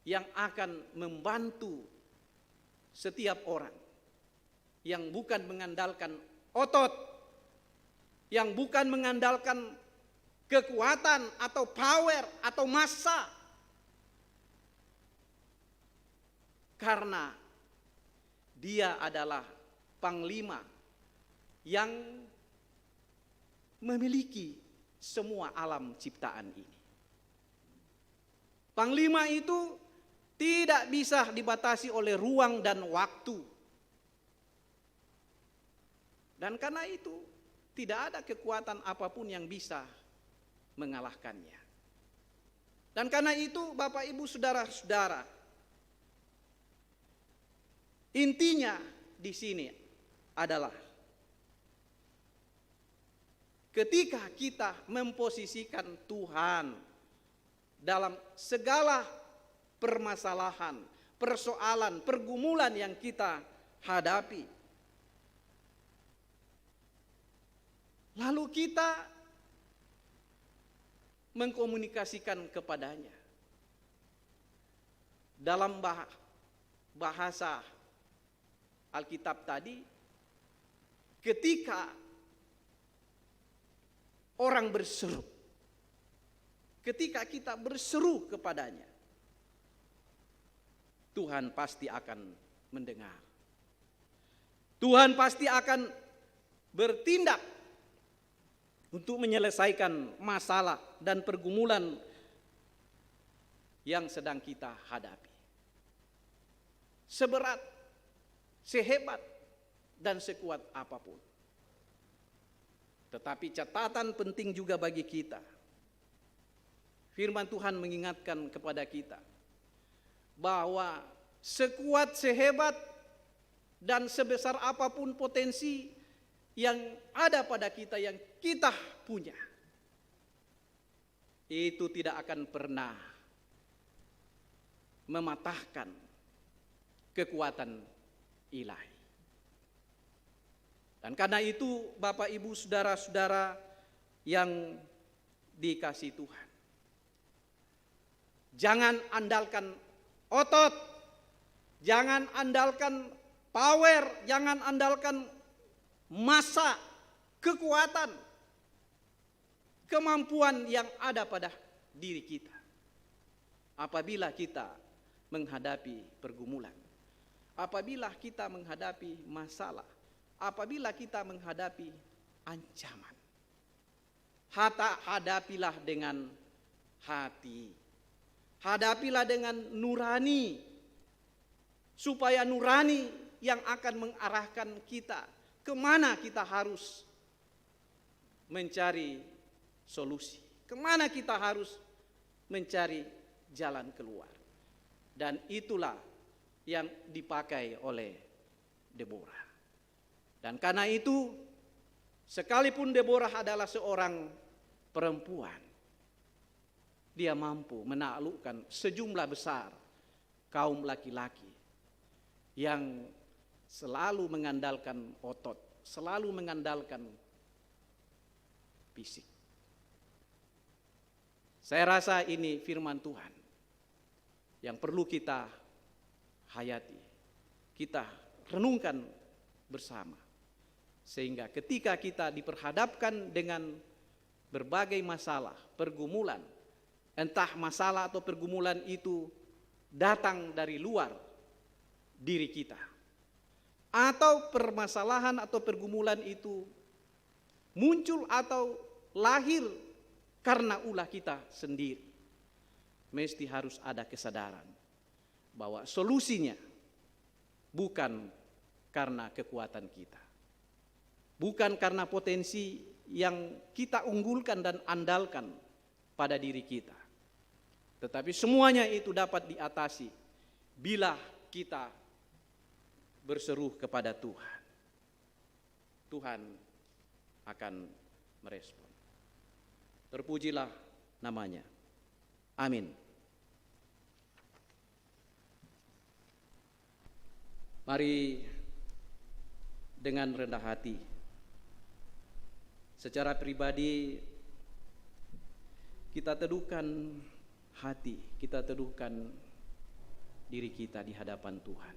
yang akan membantu setiap orang, yang bukan mengandalkan otot, yang bukan mengandalkan kekuatan atau power atau massa, karena dia adalah panglima yang memiliki semua alam ciptaan ini. Panglima itu tidak bisa dibatasi oleh ruang dan waktu. Dan karena itu tidak ada kekuatan apapun yang bisa mengalahkannya. Dan karena itu Bapak Ibu saudara-saudara, intinya di sini adalah ketika kita memposisikan Tuhan dalam segala permasalahan, persoalan, pergumulan yang kita hadapi, lalu kita mengkomunikasikan kepadanya dalam bahasa Alkitab tadi, ketika orang berseru, ketika kita berseru kepadanya, Tuhan pasti akan mendengar. Tuhan pasti akan bertindak untuk menyelesaikan masalah dan pergumulan yang sedang kita hadapi. Seberat, sehebat, dan sekuat apapun. Tetapi catatan penting juga bagi kita. Firman Tuhan mengingatkan kepada kita bahwa sekuat, sehebat, dan sebesar apapun potensi yang ada pada kita, yang kita punya, itu tidak akan pernah mematahkan kekuatan ilahi. Dan karena itu Bapak Ibu saudara-saudara yang dikasihi Tuhan, jangan andalkan otot, jangan andalkan power, jangan andalkan massa, kekuatan, kemampuan yang ada pada diri kita. Apabila kita menghadapi pergumulan, apabila kita menghadapi masalah, apabila kita menghadapi ancaman, hadapilah dengan hati, hadapilah dengan nurani, supaya nurani yang akan mengarahkan kita kemana kita harus mencari solusi, kemana kita harus mencari jalan keluar. Dan itulah yang dipakai oleh Deborah. Dan karena itu, sekalipun Deborah adalah seorang perempuan, dia mampu menaklukkan sejumlah besar kaum laki-laki yang selalu mengandalkan otot, selalu mengandalkan fisik. Saya rasa ini firman Tuhan yang perlu kita hayati, kita renungkan bersama. Sehingga ketika kita diperhadapkan dengan berbagai masalah, pergumulan, entah masalah atau pergumulan itu datang dari luar diri kita, atau permasalahan atau pergumulan itu muncul atau lahir karena ulah kita sendiri, mesti harus ada kesadaran bahwa solusinya bukan karena kekuatan kita, bukan karena potensi yang kita unggulkan dan andalkan pada diri kita, tetapi semuanya itu dapat diatasi bila kita berseru kepada Tuhan. Tuhan akan merespon. Terpujilah namanya. Amin. Mari dengan rendah hati, secara pribadi kita teduhkan hati, kita teduhkan diri kita di hadapan Tuhan.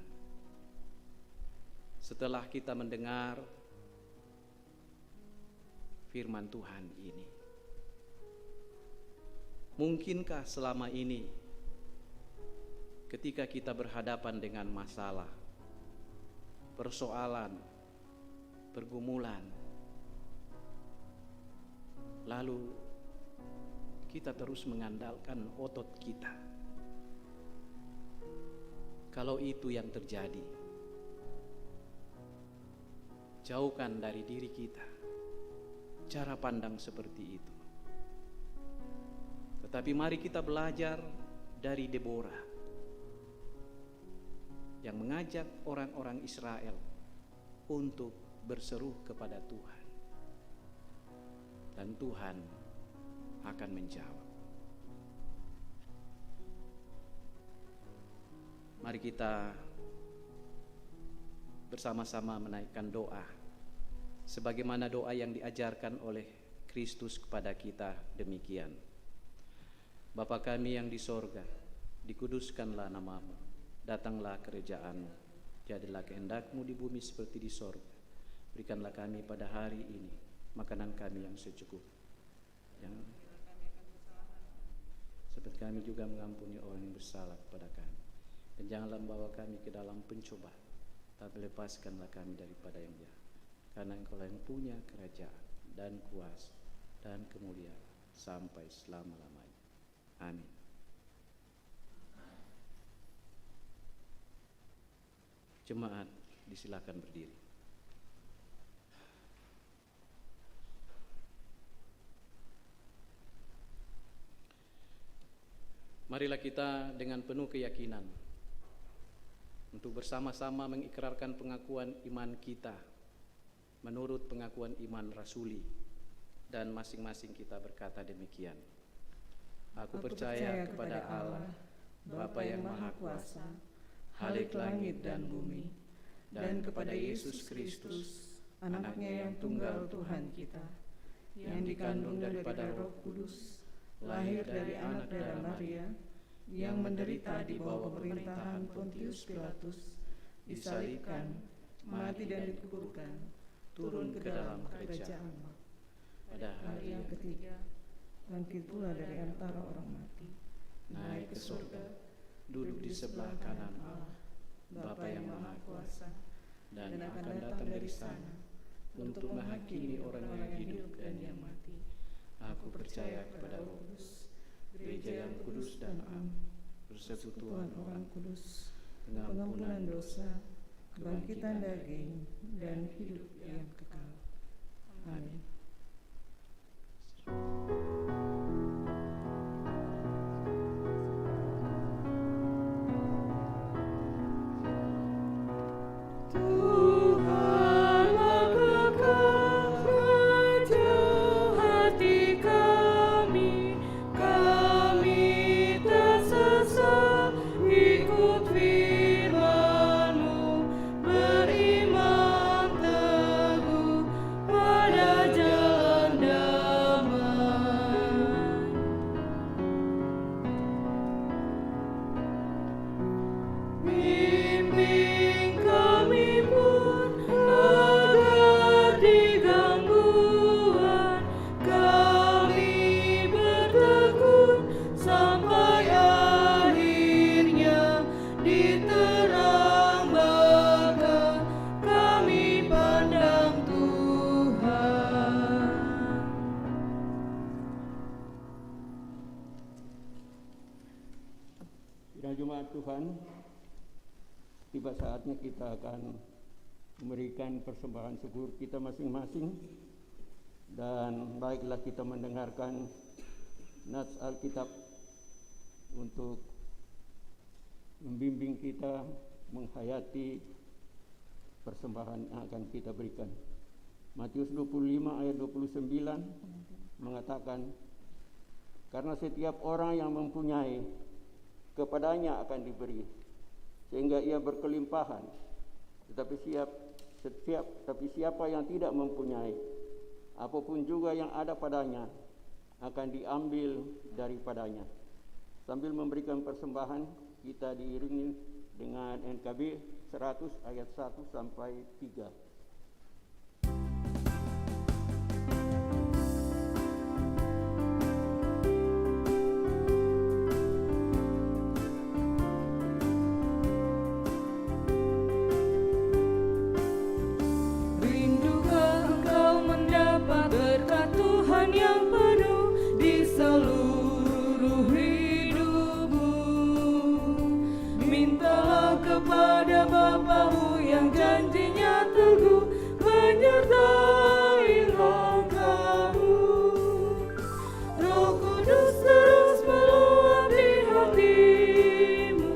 Setelah kita mendengar firman Tuhan ini, mungkinkah selama ini ketika kita berhadapan dengan masalah, persoalan, pergumulan, lalu kita terus mengandalkan otot kita? Kalau itu yang terjadi, jauhkan dari diri kita cara pandang seperti itu. Tetapi mari kita belajar dari Deborah yang mengajak orang-orang Israel untuk berseru kepada Tuhan, dan Tuhan akan menjawab. Mari kita bersama-sama menaikkan doa sebagaimana doa yang diajarkan oleh Kristus kepada kita demikian. Bapa kami yang di sorga, dikuduskanlah namamu, datanglah kerajaan-Mu, jadilah kehendak-Mu di bumi seperti di sorga. Berikanlah kami pada hari ini makanan kami yang secukupnya, seperti kami juga mengampuni orang yang bersalah kepada kami, dan janganlah membawa kami ke dalam pencobaan, tapi lepaskanlah kami daripada yang jahat. Karena Engkau yang punya kerajaan dan kuasa dan kemuliaan sampai selama-lamanya. Amin. Jemaat disilakan berdiri. Marilah kita dengan penuh keyakinan untuk bersama-sama mengikrarkan pengakuan iman kita menurut pengakuan iman rasuli, dan masing-masing kita berkata demikian. Aku percaya kepada Allah, Bapa yang Maha Kuasa, Khalik langit dan bumi, dan kepada Yesus Kristus, anaknya yang tunggal Tuhan kita, yang dikandung daripada Roh Kudus, lahir dari anak darah Maria, yang menderita di bawah pemerintahan Pontius Pilatus, disalibkan, mati dan dikuburkan, turun ke dalam kerajaan Allah. Pada hari yang ketiga, bangkit pula dari antara orang mati, naik ke surga, duduk di sebelah kanan Allah, Bapa yang Maha Kuasa, dan akan datang dari sana untuk menghakimi orang yang hidup dan yang mati. Aku percaya kepada Roh Kudus, gereja yang kudus dan am, persekutuan orang kudus, pengampunan dosa, kebangkitan daging, dan hidup yang kekal. Amin. Jemaat Tuhan, tiba saatnya kita akan memberikan persembahan syukur kita masing-masing, dan baiklah kita mendengarkan nats Alkitab untuk membimbing kita menghayati persembahan yang akan kita berikan. Matius 25 ayat 29 mengatakan, karena setiap orang yang mempunyai, kepadanya akan diberi, sehingga ia berkelimpahan. Tetapi siapa yang tidak mempunyai, apapun juga yang ada padanya akan diambil daripadanya. Sambil memberikan persembahan, kita diiringi dengan NKB 100 ayat 1 sampai 3. Kepada Bapa-Mu yang janjinya teguh, menyertai langkah-Mu. Roh Kudus terus meluap di hati-Mu,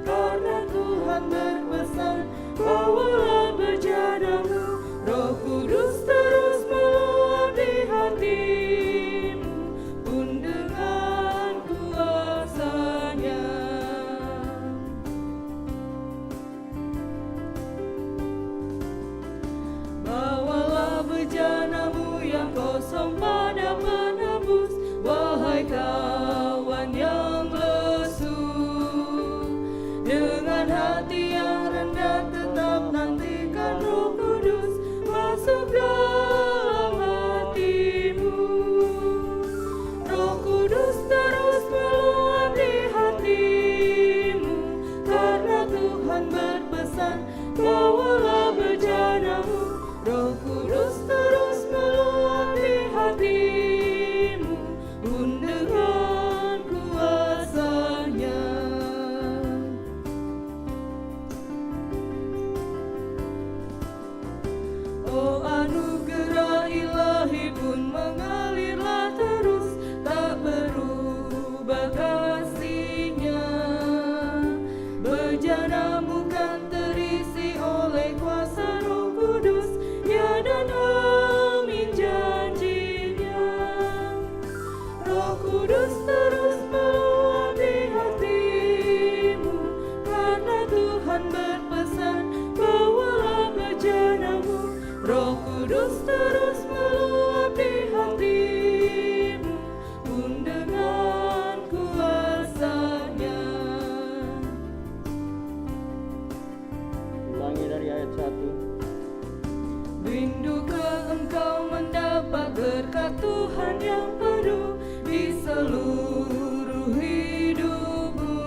karena Tuhan berpesan, bawalah bejana-Mu. Roh Kudus terus meluap di hati-Mu, pun dengan kuasa-Nya. Bejana-Mu yang kosong pada penebus, wahai kawan yang lesu. Dengan hati yang rendah tetap nantikan Roh Kudus masuk dalam hati-Mu. Roh Kudus terus meluap di hati-Mu, karena Tuhan berpesan, bawalah bejana-Mu. Roh Kudus terus meluap di hati-Mu, pun dengan kuasa-Nya. Oh, anugerah ilahi pun mengalirlah terus, tak berubah kasih-Nya. Bejana-Mu kan terisi oleh kuasa Roh Kudus, ya Kudus terus meluapi hatimu pun dengan kuasa-Nya. Ulangi dari ayat 1. Rindukah engkau mendapat berkat Tuhan yang penuh di seluruh hidupmu?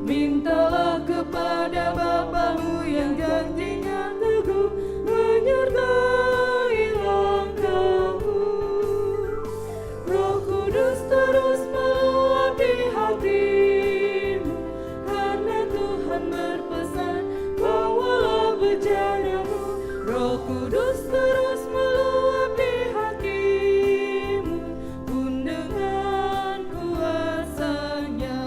Mintalah kepada Bapamu yang janjinya teguh menyertai langkahmu. Roh Kudus terus meluapi hatimu, karena Tuhan berpesan, bawalah bejanamu. Roh Kudus terus meluapi hatimu pun dengan kuasa-Nya.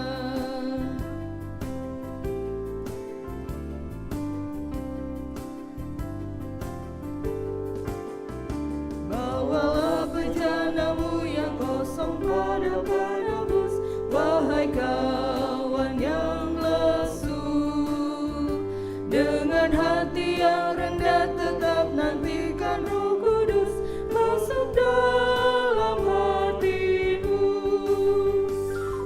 Bawalah bejanamu yang kosong pada penebus, wahai kawan yang lesu. Dengan hati yang rendah tetap nantikan Roh Kudus masuk dalam hatimu.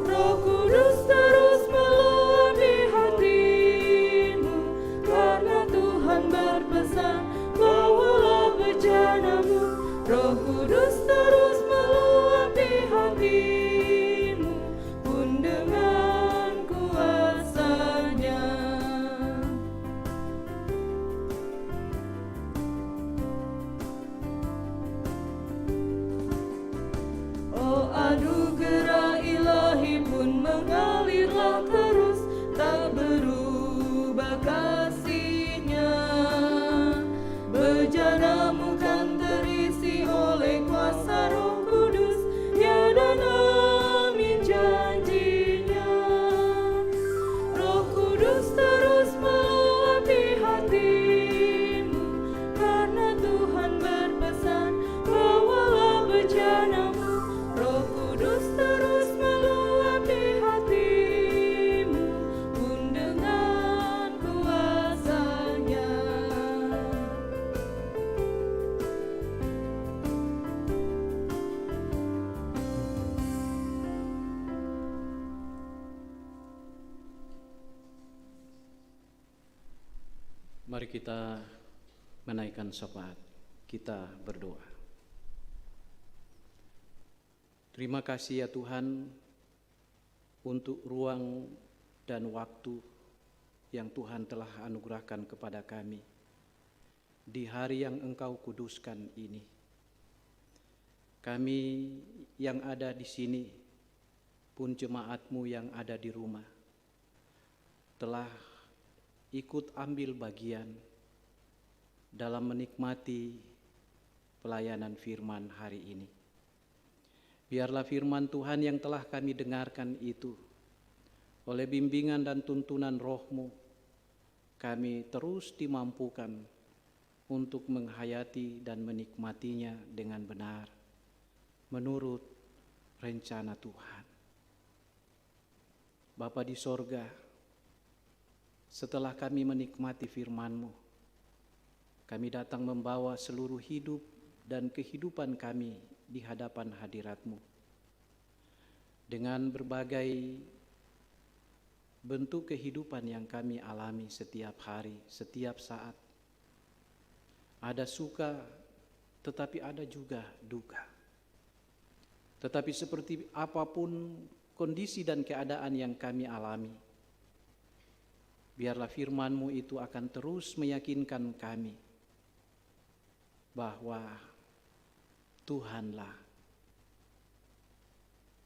Roh Kudus terus meluapi hatimu, karena Tuhan berpesan, bawalah bejanamu. Roh Kudus terus meluapi hatimu pun dengan kuasa-Nya. Oh, anugerah ilahi pun mengalirlah terus, tak berubah kasih-Nya. Bejanamu kan terisi oleh kuasa Roh Kudus, ya dan amin janji-Nya. Roh Kudus terus meluapi hatimu, karena Tuhan berpesan, bawalah bejanamu. Roh Kudus terus meluapi hatimu pun dengan kuasa-Nya. Mari kita menaikkan syafaat, kita berdoa. Terima kasih ya Tuhan untuk ruang dan waktu yang Tuhan telah anugerahkan kepada kami di hari yang Engkau kuduskan ini. Kami yang ada di sini pun jemaat-Mu yang ada di rumah telah ikut ambil bagian dalam menikmati pelayanan firman hari ini. Biarlah firman Tuhan yang telah kami dengarkan itu, oleh bimbingan dan tuntunan Roh-Mu, kami terus dimampukan untuk menghayati dan menikmatinya dengan benar, menurut rencana Tuhan. Bapa di sorga, setelah kami menikmati firman-Mu, kami datang membawa seluruh hidup dan kehidupan kami di hadapan hadirat-Mu. Dengan berbagai bentuk kehidupan yang kami alami setiap hari, setiap saat. Ada suka, tetapi ada juga duka. Tetapi seperti apapun kondisi dan keadaan yang kami alami, biarlah firman-Mu itu akan terus meyakinkan kami bahwa Tuhanlah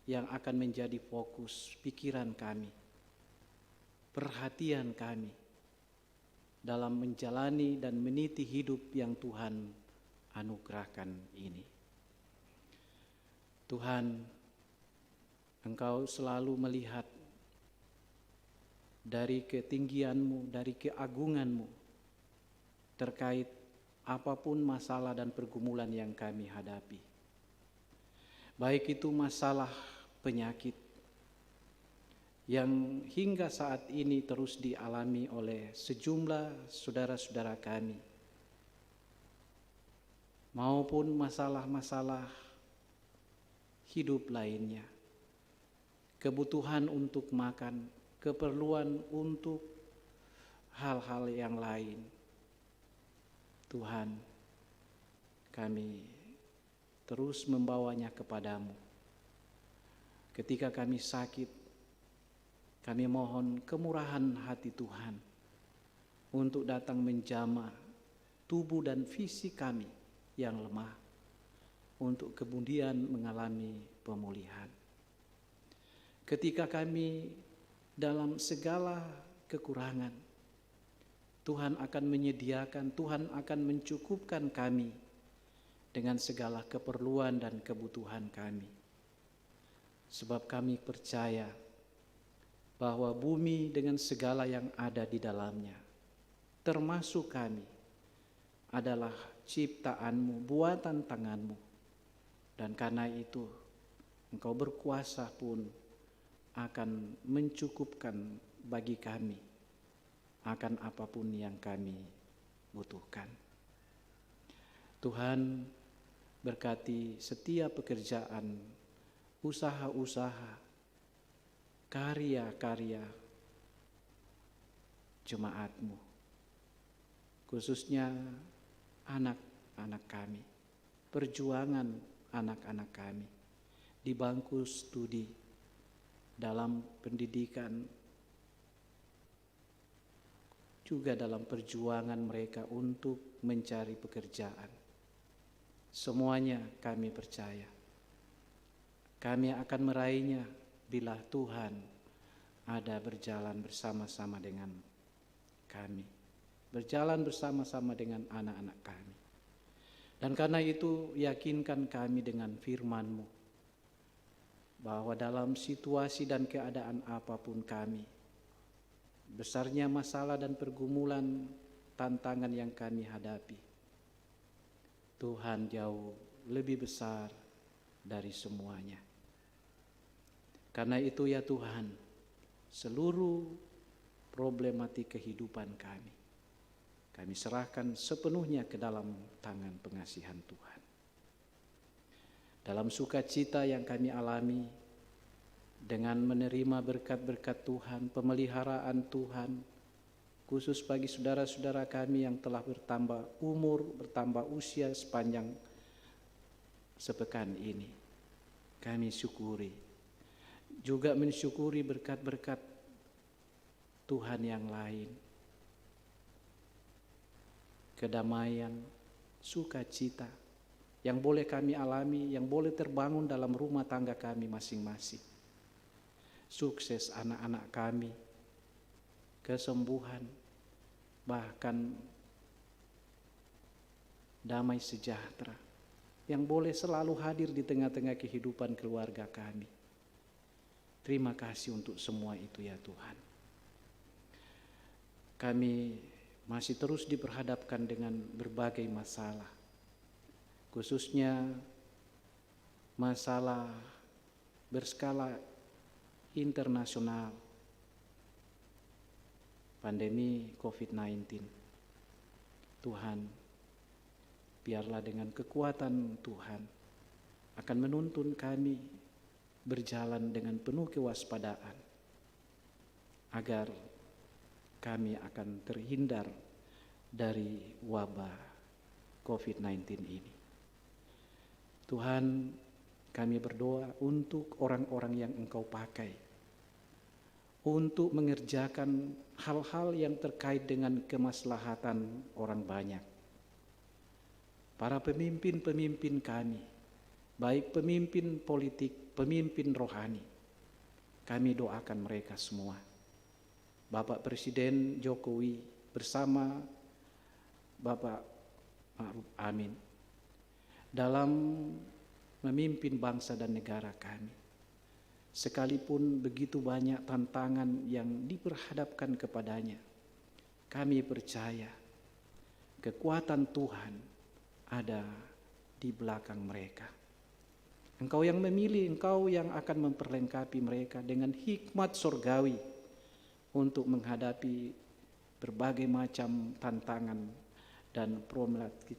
yang akan menjadi fokus pikiran kami, perhatian kami dalam menjalani dan meniti hidup yang Tuhan anugerahkan ini. Tuhan, Engkau selalu melihat dari ketinggian-Mu, dari keagungan-Mu terkait apapun masalah dan pergumulan yang kami hadapi. Baik itu masalah penyakit yang hingga saat ini terus dialami oleh sejumlah saudara-saudara kami. maupun masalah-masalah hidup lainnya, kebutuhan untuk makan, keperluan untuk hal-hal yang lain. Tuhan, kami terus membawanya kepadamu. Ketika kami sakit, kami mohon kemurahan hati Tuhan untuk datang menjamah tubuh dan fisik kami yang lemah, untuk kemudian mengalami pemulihan. Ketika kami dalam segala kekurangan, Tuhan akan menyediakan, Tuhan akan mencukupkan kami dengan segala keperluan dan kebutuhan kami. Sebab kami percaya bahwa bumi dengan segala yang ada di dalamnya, termasuk kami, adalah ciptaanmu, buatan tanganmu. Dan karena itu Engkau berkuasa pun akan mencukupkan bagi kami akan apapun yang kami butuhkan. Tuhan, berkati setiap pekerjaan, usaha-usaha, karya-karya jemaat-Mu, khususnya anak-anak kami, perjuangan anak-anak kami di bangku studi, dalam pendidikan, juga dalam perjuangan mereka untuk mencari pekerjaan. Semuanya kami percaya kami akan meraihnya bila Tuhan ada berjalan bersama-sama dengan kami, berjalan bersama-sama dengan anak-anak kami. Dan karena itu yakinkan kami dengan firman-Mu, bahwa dalam situasi dan keadaan apapun kami, besarnya masalah dan pergumulan, tantangan yang kami hadapi, Tuhan jauh lebih besar dari semuanya. Karena itu ya Tuhan, seluruh problematik kehidupan kami serahkan sepenuhnya ke dalam tangan pengasihan Tuhan. Dalam sukacita yang kami alami, dengan menerima berkat-berkat Tuhan, pemeliharaan Tuhan, khusus bagi saudara-saudara kami yang telah bertambah umur, bertambah usia sepanjang sepekan ini, kami syukuri. Juga mensyukuri berkat-berkat Tuhan yang lain, kedamaian, sukacita yang boleh kami alami, yang boleh terbangun dalam rumah tangga kami masing-masing. Sukses anak-anak kami, kesembuhan, bahkan damai sejahtera yang boleh selalu hadir di tengah-tengah kehidupan keluarga kami. Terima kasih untuk semua itu ya Tuhan. Kami masih terus diperhadapkan dengan berbagai masalah, khususnya masalah berskala internasional, pandemi COVID-19. Tuhan, biarlah dengan kekuatan Tuhan akan menuntun kami berjalan dengan penuh kewaspadaan, agar kami akan terhindar dari wabah COVID-19 ini. Tuhan, kami berdoa untuk orang-orang yang Engkau pakai untuk mengerjakan hal-hal yang terkait dengan kemaslahatan orang banyak. Para pemimpin-pemimpin kami, baik pemimpin politik, pemimpin rohani, kami doakan mereka semua. Bapak Presiden Jokowi bersama Bapak Ma'ruf Amin dalam memimpin bangsa dan negara kami. Sekalipun begitu banyak tantangan yang diperhadapkan kepadanya, kami percaya kekuatan Tuhan ada di belakang mereka. Engkau yang memilih, Engkau yang akan memperlengkapi mereka dengan hikmat surgawi untuk menghadapi berbagai macam tantangan dan problematik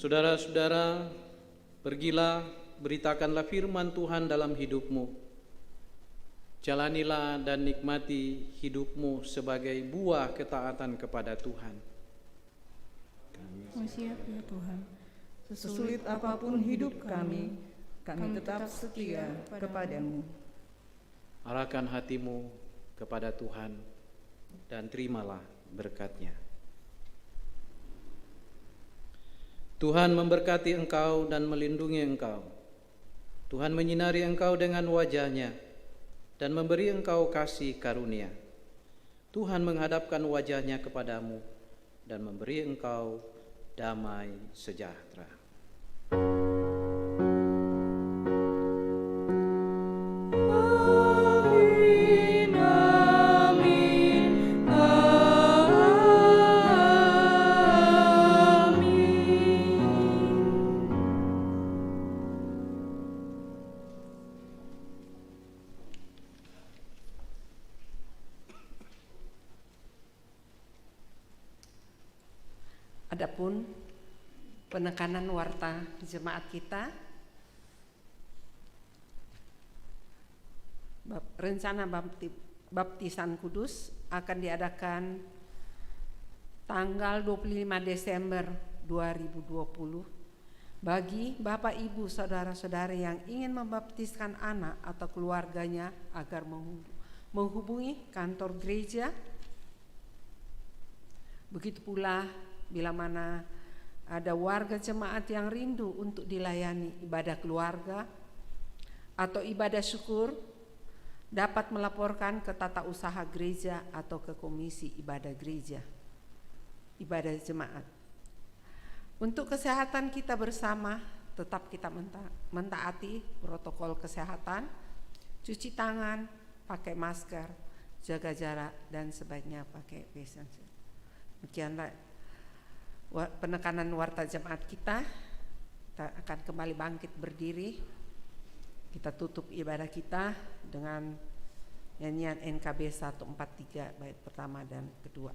Saudara-saudara, pergilah, beritakanlah firman Tuhan dalam hidupmu. Jalanilah dan nikmati hidupmu sebagai buah ketaatan kepada Tuhan. Siap ya Tuhan. Sesulit apapun hidup kami tetap setia kepadamu. Arahkan hatimu kepada Tuhan dan terimalah berkat-Nya. Tuhan memberkati engkau dan melindungi engkau. Tuhan menyinari engkau dengan wajah-Nya dan memberi engkau kasih karunia. Tuhan menghadapkan wajah-Nya kepadamu dan memberi engkau damai sejahtera. Adapun penekanan warta jemaat kita, rencana baptisan kudus akan diadakan tanggal 25 Desember 2020 bagi Bapak Ibu saudara-saudari yang ingin membaptiskan anak atau keluarganya agar menghubungi kantor gereja. Begitu pula bila mana ada warga jemaat yang rindu untuk dilayani ibadah keluarga atau ibadah syukur, dapat melaporkan ke tata usaha gereja atau ke komisi ibadah gereja, ibadah jemaat. Untuk kesehatan kita bersama, tetap kita mentaati protokol kesehatan, cuci tangan, pakai masker, jaga jarak, dan sebaiknya pakai face shield. Demikianlah penekanan warta jemaat kita. Kita akan kembali bangkit berdiri. Kita tutup ibadah kita dengan nyanyian NKB 143 bait pertama dan kedua.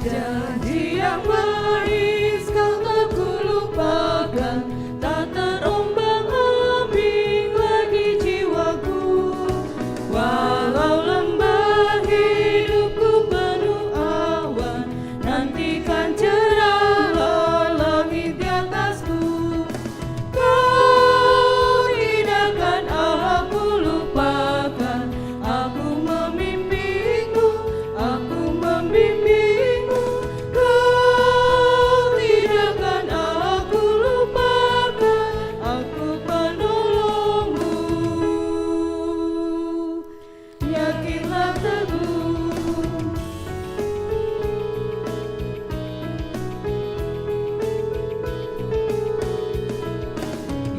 Janji yang manis kau tak kulupakan, tak terombang-ambing lagi jiwaku. Walau lembah hidupku penuh awan, nantikan cerahlah langit di atasku. Kau tidak akan aku lupakan, aku membimbingmu, aku membimbingmu.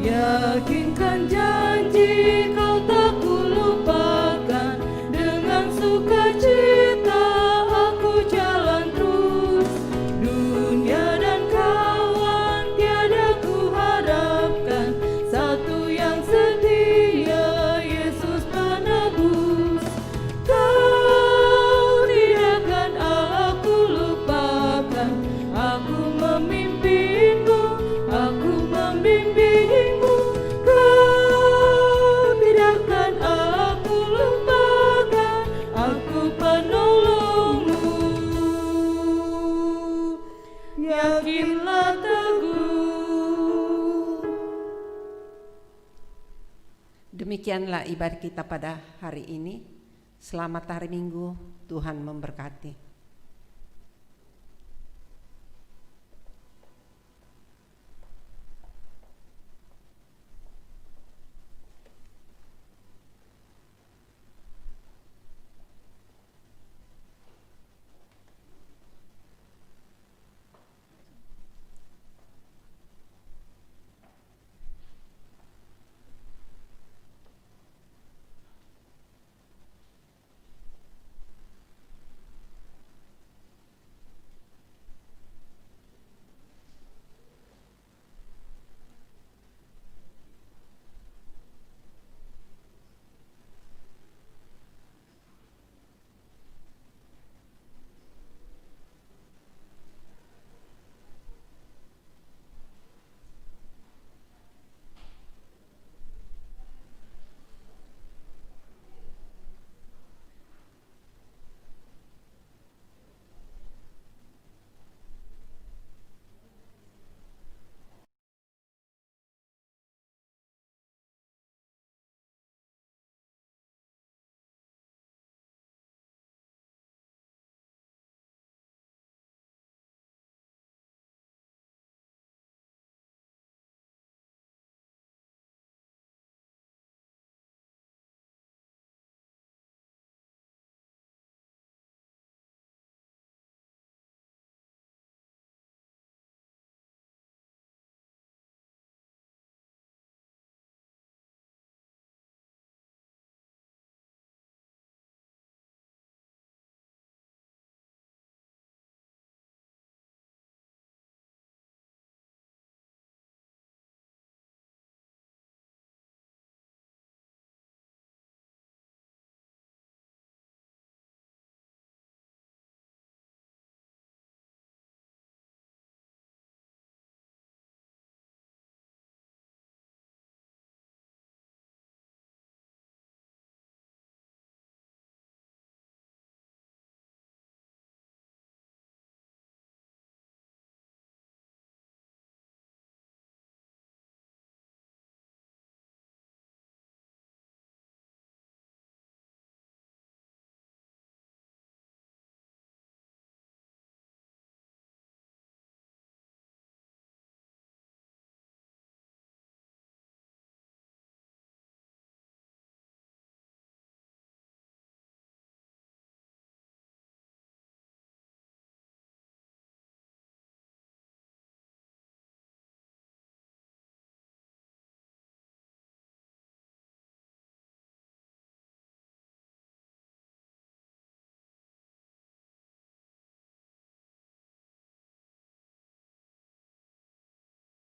Yakinkan janji kau tak kulupakan, dengan sukacita aku jalan terus. Dunia dan kawan tiada ku harapkan, satu yang setia, Yesus penebus. Kau tidak akan aku lupakan, aku memimpinmu, aku membimbingmu. Yakinlah teguh. Demikianlah ibadah kita pada hari ini. Selamat hari Minggu, Tuhan memberkati.